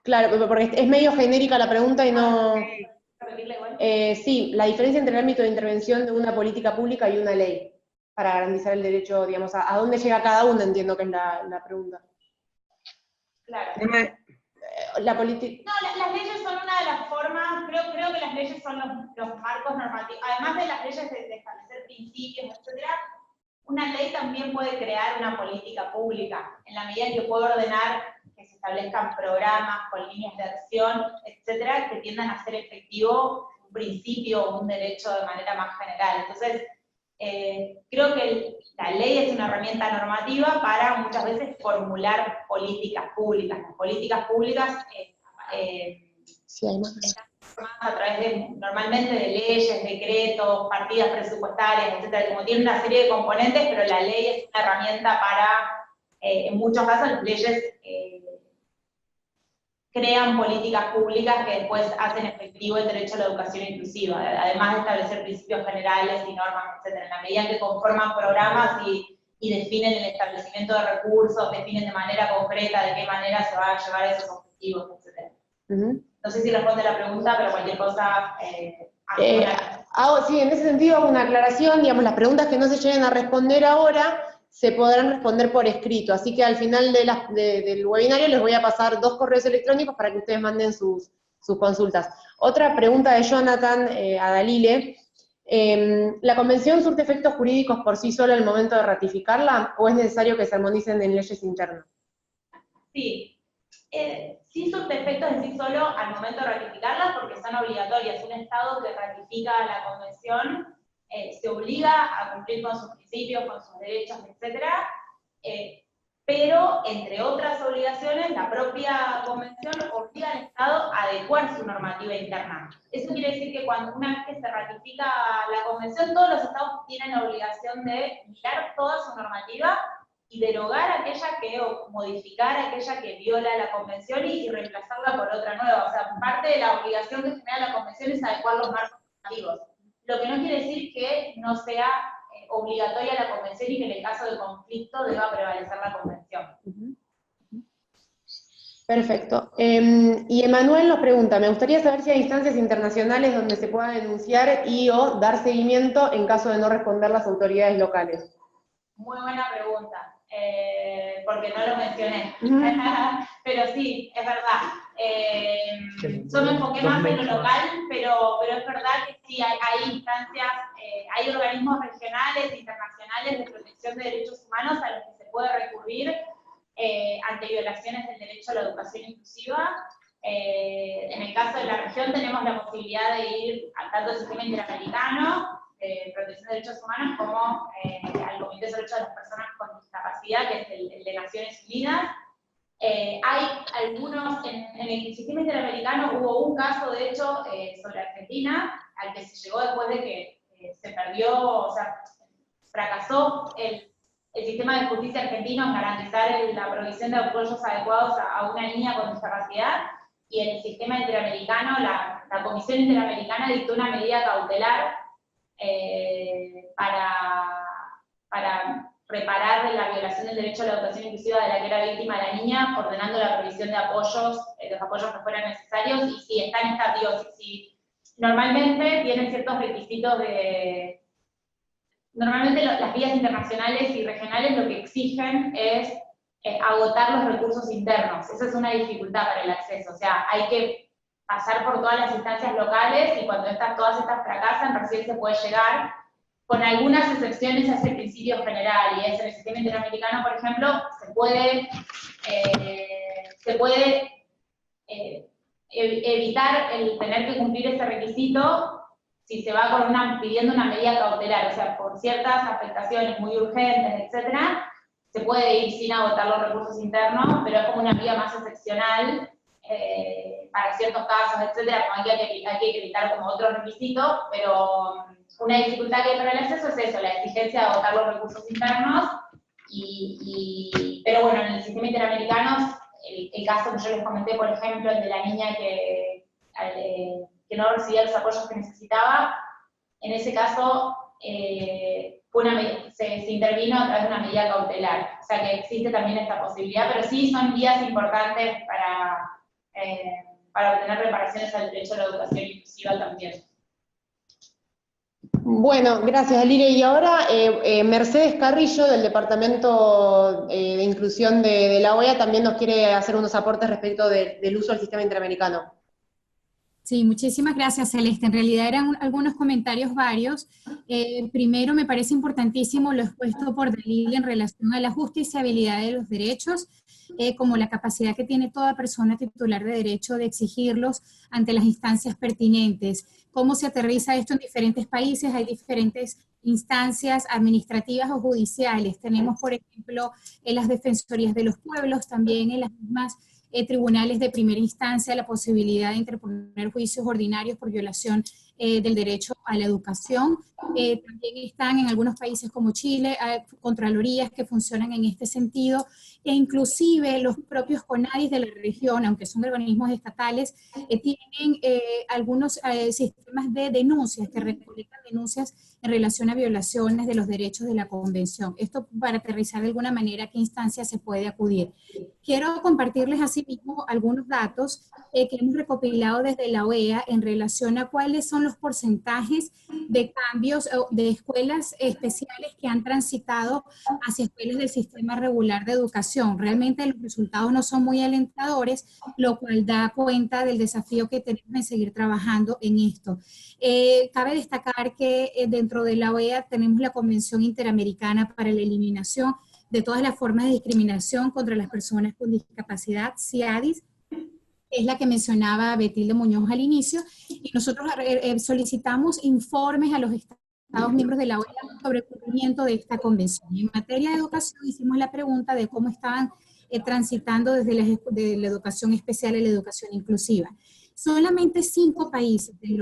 claro, porque es medio genérica la pregunta y no... sí, la diferencia entre el ámbito de intervención de una política pública y una ley, para garantizar el derecho, digamos, a dónde llega cada uno, entiendo que es la pregunta. Claro. La política... No, las leyes son una de las formas, creo que las leyes son los marcos normativos, además de las leyes de establecer principios, etcétera, una ley también puede crear una política pública, en la medida en que puede ordenar que se establezcan programas con líneas de acción, etcétera, que tiendan a hacer efectivo un principio o un derecho de manera más general. Entonces, creo que la ley es una herramienta normativa para muchas veces formular políticas públicas. Las políticas públicas Sí, hay más. están formadas a través normalmente de leyes, decretos, partidas presupuestarias, etcétera, como tiene una serie de componentes, pero la ley es una herramienta para, en muchos casos, las leyes crean políticas públicas que después hacen efectivo el derecho a la educación inclusiva, además de establecer principios generales y normas, etcétera. En la medida en que conforman programas y definen el establecimiento de recursos, definen de manera concreta de qué manera se van a llevar esos objetivos, etcétera. No sé si responde la pregunta, pero cualquier cosa... sí, en ese sentido hago una aclaración, digamos, las preguntas que no se lleguen a responder ahora se podrán responder por escrito, así que al final del webinario les voy a pasar 2 correos electrónicos para que ustedes manden sus consultas. Otra pregunta de Jonathan a Dalile, ¿la convención surte efectos jurídicos por sí sola al momento de ratificarla o es necesario que se armonicen en leyes internas? Sí. Sí surte efectos en sí solo al momento de ratificarlas porque son obligatorias. Un Estado que ratifica la convención se obliga a cumplir con sus principios, con sus derechos, etcétera, pero entre otras obligaciones, la propia convención obliga al Estado a adecuar su normativa interna. Eso quiere decir que una vez que se ratifica la convención, todos los Estados tienen la obligación de mirar toda su normativa y derogar aquella o modificar aquella que viola la convención y reemplazarla por otra nueva. O sea, parte de la obligación que genera la convención es adecuar los marcos normativos. Lo que no quiere decir que no sea obligatoria la convención y que en el caso de conflicto deba prevalecer la convención. Perfecto. Y Emanuel nos pregunta, me gustaría saber si hay instancias internacionales donde se pueda denunciar y o dar seguimiento en caso de no responder las autoridades locales. Muy buena pregunta, porque no lo mencioné. Pero sí, es verdad. Yo me enfoqué más en lo local, pero es verdad que sí, hay instancias, hay organismos regionales e internacionales de protección de derechos humanos a los que se puede recurrir ante violaciones del derecho a la educación inclusiva. En el caso de la región tenemos la posibilidad de ir tanto al sistema interamericano de protección de derechos humanos como al Comité sobre Derechos de las Personas con Discapacidad, que es el de Naciones Unidas. Hay algunos, en el sistema interamericano hubo un caso, de hecho, sobre Argentina, al que se llegó después de que se perdió, o sea, fracasó el sistema de justicia argentino en garantizar la provisión de apoyos adecuados a una niña con discapacidad, y en el sistema interamericano, la Comisión Interamericana dictó una medida cautelar para reparar la violación del derecho a la educación inclusiva de la que era víctima la niña, ordenando la provisión de apoyos, los apoyos que fueran necesarios, y si están establecidos, si normalmente tienen ciertos requisitos de... Normalmente las vías internacionales y regionales lo que exigen es agotar los recursos internos. Esa es una dificultad para el acceso, o sea, hay que pasar por todas las instancias locales, y cuando todas estas fracasan, recién se puede llegar, con algunas excepciones a ese principio general, y es en el sistema interamericano, por ejemplo, se puede evitar el tener que cumplir ese requisito si se va pidiendo una medida cautelar, o sea, por ciertas afectaciones muy urgentes, etcétera, se puede ir sin agotar los recursos internos, pero es como una vía más excepcional para ciertos casos, etcétera, como hay que evitar como otros requisitos, pero una dificultad que hay para el acceso es eso, la exigencia de agotar los recursos internos, pero bueno, en el sistema interamericano, el caso que yo les comenté, por ejemplo, el de la niña que no recibía los apoyos que necesitaba, en ese caso se intervino a través de una medida cautelar, o sea que existe también esta posibilidad, pero sí son vías importantes para obtener reparaciones al derecho a la educación inclusiva también. Bueno, gracias, Aliria. Y ahora Mercedes Carrillo, del Departamento de Inclusión de la OEA, también nos quiere hacer unos aportes respecto del uso del sistema interamericano. Sí, muchísimas gracias, Celeste. En realidad eran algunos comentarios varios. Primero, me parece importantísimo lo expuesto por Dalila en relación a la justiciabilidad de los derechos, como la capacidad que tiene toda persona titular de derecho de exigirlos ante las instancias pertinentes. ¿Cómo se aterriza esto en diferentes países? Hay diferentes instancias administrativas o judiciales. Tenemos, por ejemplo, en las defensorías de los pueblos, también en las mismas tribunales de primera instancia, la posibilidad de interponer juicios ordinarios por violación del derecho a la educación. También están en algunos países como Chile, contralorías que funcionan en este sentido, e inclusive los propios CONADIs de la región, aunque son organismos estatales, tienen algunos sistemas de denuncias, que recolectan denuncias en relación a violaciones de los derechos de la Convención. Esto para aterrizar de alguna manera a qué instancia se puede acudir. Quiero compartirles asimismo algunos datos que hemos recopilado desde la OEA en relación a cuáles son los porcentajes de cambios de escuelas especiales que han transitado hacia escuelas del sistema regular de educación. Realmente los resultados no son muy alentadores, lo cual da cuenta del desafío que tenemos en seguir trabajando en esto. Cabe destacar que dentro de la OEA tenemos la Convención Interamericana para la Eliminación de todas las formas de discriminación contra las personas con discapacidad, CIADIS, es la que mencionaba Betilde Muñoz al inicio, y nosotros solicitamos informes a los Estados miembros de la OEA sobre el cumplimiento de esta convención. Y en materia de educación hicimos la pregunta de cómo estaban transitando desde de la educación especial a la educación inclusiva. Solamente 5 países de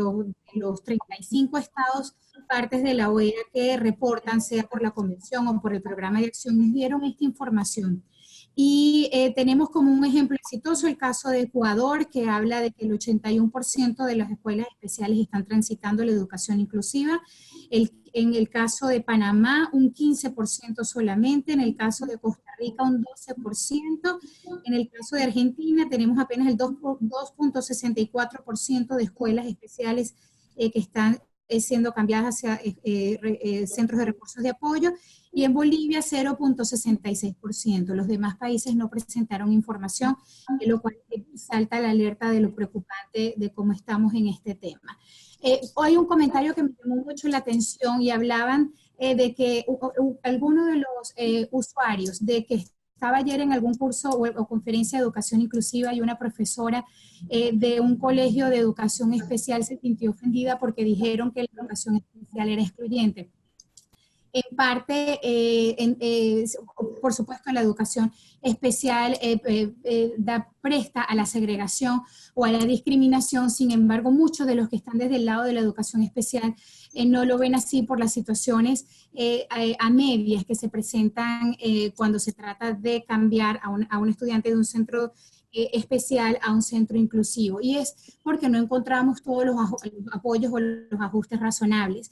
los 35 estados partes de la OEA que reportan, sea por la convención o por el programa de acción, nos dieron esta información. Y tenemos como un ejemplo exitoso el caso de Ecuador, que habla de que el 81% de las escuelas especiales están transitando la educación inclusiva. En el caso de Panamá, un 15% solamente. En el caso de Costa Rica, un 12%. En el caso de Argentina, tenemos apenas el 2.64% de escuelas especiales que están siendo cambiadas hacia centros de recursos de apoyo, y en Bolivia 0.66%. Los demás países no presentaron información, lo cual salta la alerta de lo preocupante de cómo estamos en este tema. Hoy un comentario que me llamó mucho la atención, y hablaban de que algunos de los usuarios, de que estaba ayer en algún curso o conferencia de educación inclusiva, y una profesora de un colegio de educación especial se sintió ofendida porque dijeron que la educación especial era excluyente. En parte, por supuesto, la educación especial presta a la segregación o a la discriminación. Sin embargo, muchos de los que están desde el lado de la educación especial no lo ven así por las situaciones a medias que se presentan cuando se trata de cambiar a un estudiante de un centro especial a un centro inclusivo, y es porque no encontramos todos los apoyos o los ajustes razonables.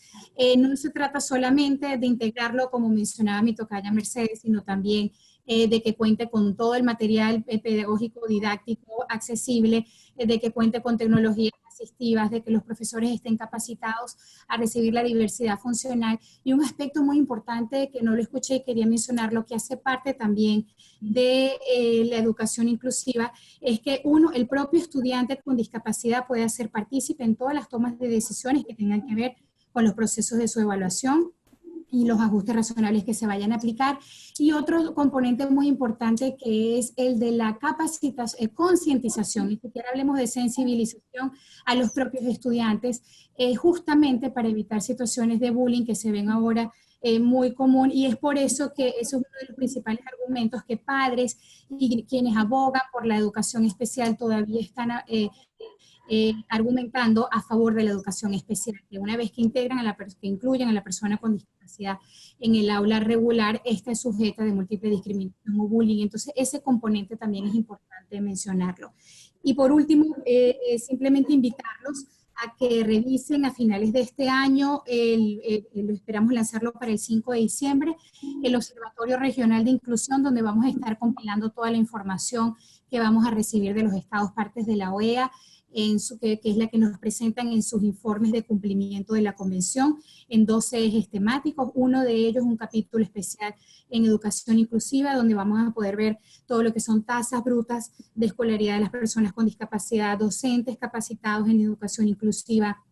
No se trata solamente de integrarlo, como mencionaba mi tocaya Mercedes, sino también de que cuente con todo el material pedagógico, didáctico, accesible, de que cuente con tecnologías asistivas, de que los profesores estén capacitados a recibir la diversidad funcional. Y un aspecto muy importante que no lo escuché y quería mencionarlo, que hace parte también de la educación inclusiva, es que el propio estudiante con discapacidad puede ser partícipe en todas las tomas de decisiones que tengan que ver con los procesos de su evaluación y los ajustes razonables que se vayan a aplicar. Y otro componente muy importante, que es el de la concientización, ni siquiera hablemos de sensibilización a los propios estudiantes, justamente para evitar situaciones de bullying que se ven ahora muy común, y es por eso que eso es uno de los principales argumentos que padres y quienes abogan por la educación especial todavía están argumentando a favor de la educación especial, que una vez que incluyen a la persona con discapacidad en el aula regular, esta es sujeta de múltiple discriminación o bullying. Entonces, ese componente también es importante mencionarlo. Y por último, simplemente invitarlos a que revisen a finales de este año, lo esperamos lanzarlo para el 5 de diciembre, el Observatorio Regional de Inclusión, donde vamos a estar compilando toda la información que vamos a recibir de los estados partes de la OEA, que es la que nos presentan en sus informes de cumplimiento de la convención, en 12 ejes temáticos. Uno de ellos, un capítulo especial en educación inclusiva, donde vamos a poder ver todo lo que son tasas brutas de escolaridad de las personas con discapacidad, docentes capacitados en educación inclusiva,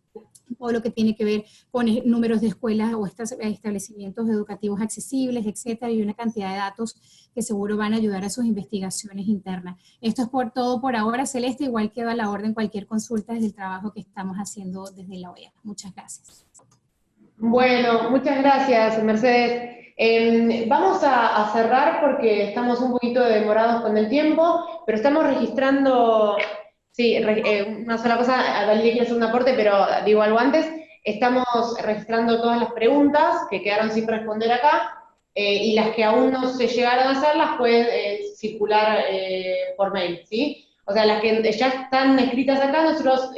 todo lo que tiene que ver con números de escuelas o establecimientos educativos accesibles, etcétera, y una cantidad de datos que seguro van a ayudar a sus investigaciones internas. Esto es todo por ahora, Celeste. Igual quedo a la orden cualquier consulta desde el trabajo que estamos haciendo desde la OEA. Muchas gracias. Bueno, muchas gracias, Mercedes. Vamos a cerrar porque estamos un poquito demorados con el tiempo, pero estamos registrando... Sí, una sola cosa, Dalila quiere hacer un aporte, pero digo algo antes. Estamos registrando todas las preguntas que quedaron sin responder acá, y las que aún no se llegaron a hacer las pueden circular por mail, ¿sí? O sea, las que ya están escritas acá, nosotros,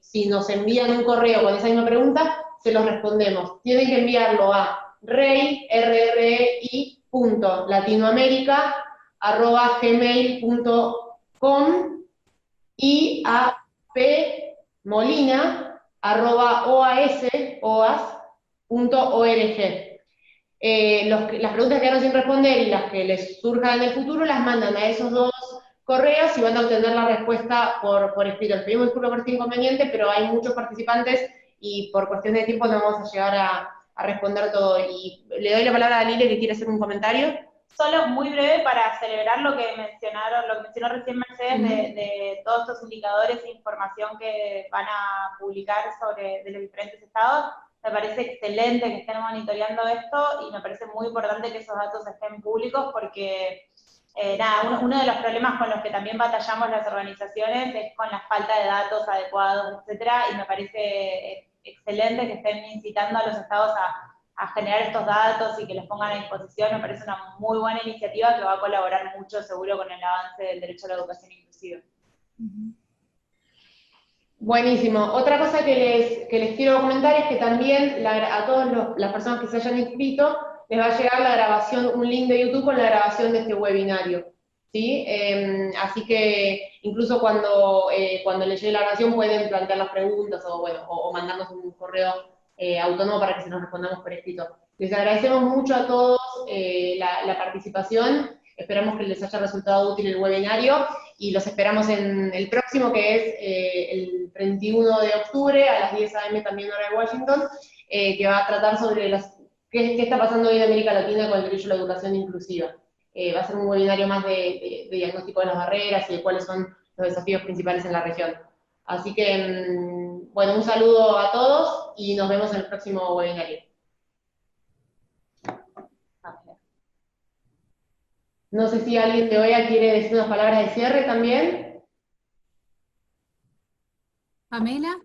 si nos envían un correo con esa misma pregunta, se los respondemos. Tienen que enviarlo a rei.latinoamerica@gmail.com y a pmolina@oas.org. Las preguntas que quedaron sin responder y las que les surjan en el futuro las mandan a esos dos correos y van a obtener la respuesta por escrito. Les pedimos disculpas por este inconveniente, pero hay muchos participantes y por cuestión de tiempo no vamos a llegar a responder todo. Y le doy la palabra a Lile, que quiere hacer un comentario. Solo muy breve para celebrar lo que mencionó recién Mercedes, de todos estos indicadores e información que van a publicar de los diferentes estados. Me parece excelente que estén monitoreando esto y me parece muy importante que esos datos estén públicos porque, uno de los problemas con los que también batallamos las organizaciones es con la falta de datos adecuados, etcétera, y me parece excelente que estén incitando a los estados a generar estos datos y que los pongan a disposición. Me parece una muy buena iniciativa que va a colaborar mucho, seguro, con el avance del derecho a la educación inclusiva. Buenísimo. Otra cosa que les quiero comentar es que también a todas las personas que se hayan inscrito les va a llegar la grabación, un link de YouTube con la grabación de este webinario, ¿sí? Así que incluso cuando les llegue la grabación pueden plantear las preguntas o mandarnos un correo autónomo para que se nos respondamos por escrito. Les agradecemos mucho a todos la participación, esperamos que les haya resultado útil el webinario y los esperamos en el próximo, que es el 31 de octubre a las 10 a.m. también hora de Washington, que va a tratar sobre qué está pasando hoy en América Latina con el derecho a la educación inclusiva. Va a ser un webinario más de diagnóstico de las barreras y de cuáles son los desafíos principales en la región. Así que, bueno, un saludo a todos y nos vemos en el próximo webinario. No sé si alguien de OEA quiere decir unas palabras de cierre también. Pamela.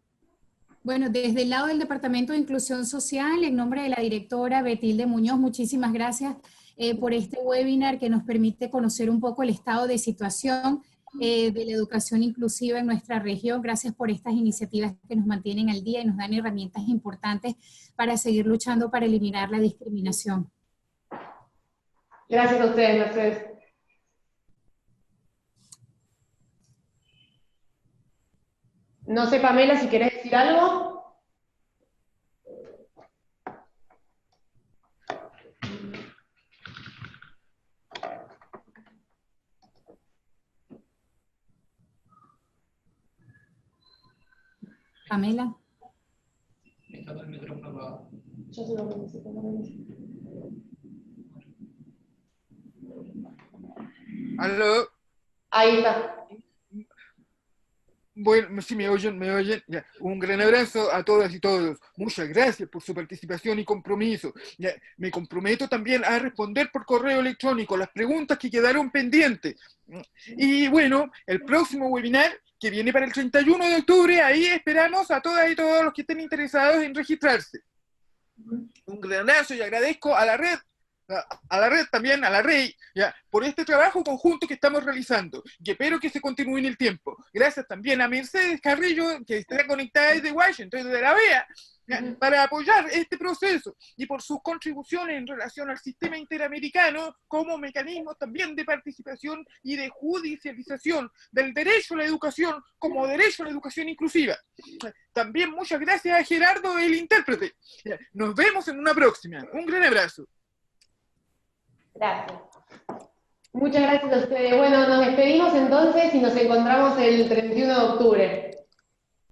Bueno, desde el lado del Departamento de Inclusión Social, en nombre de la directora Betilde Muñoz, muchísimas gracias por este webinar que nos permite conocer un poco el estado de situación de la educación inclusiva en nuestra región. Gracias por estas iniciativas que nos mantienen al día y nos dan herramientas importantes para seguir luchando para eliminar la discriminación. Gracias a ustedes, Mercedes. No sé, Pamela, si querés decir algo. Pamela. Yo se lo necesito, no lo necesito. ¿Aló? Ahí está. Bueno, si me oyen, ya. Un gran abrazo a todas y todos. Muchas gracias por su participación y compromiso. Ya, me comprometo también a responder por correo electrónico las preguntas que quedaron pendientes. Y bueno, el próximo webinar, que viene para el 31 de octubre, ahí esperamos a todas y todos los que estén interesados en registrarse. Un gran abrazo y agradezco a la red también, a la REI, ya, por este trabajo conjunto que estamos realizando, y espero que se continúe en el tiempo. Gracias también a Mercedes Carrillo, que está conectada desde Washington, desde la BEA, ya, para apoyar este proceso, y por sus contribuciones en relación al sistema interamericano, como mecanismo también de participación y de judicialización del derecho a la educación, como derecho a la educación inclusiva. También muchas gracias a Gerardo, el intérprete. Ya, nos vemos en una próxima. Un gran abrazo. Gracias. Muchas gracias a ustedes. Bueno, nos despedimos entonces y nos encontramos el 31 de octubre.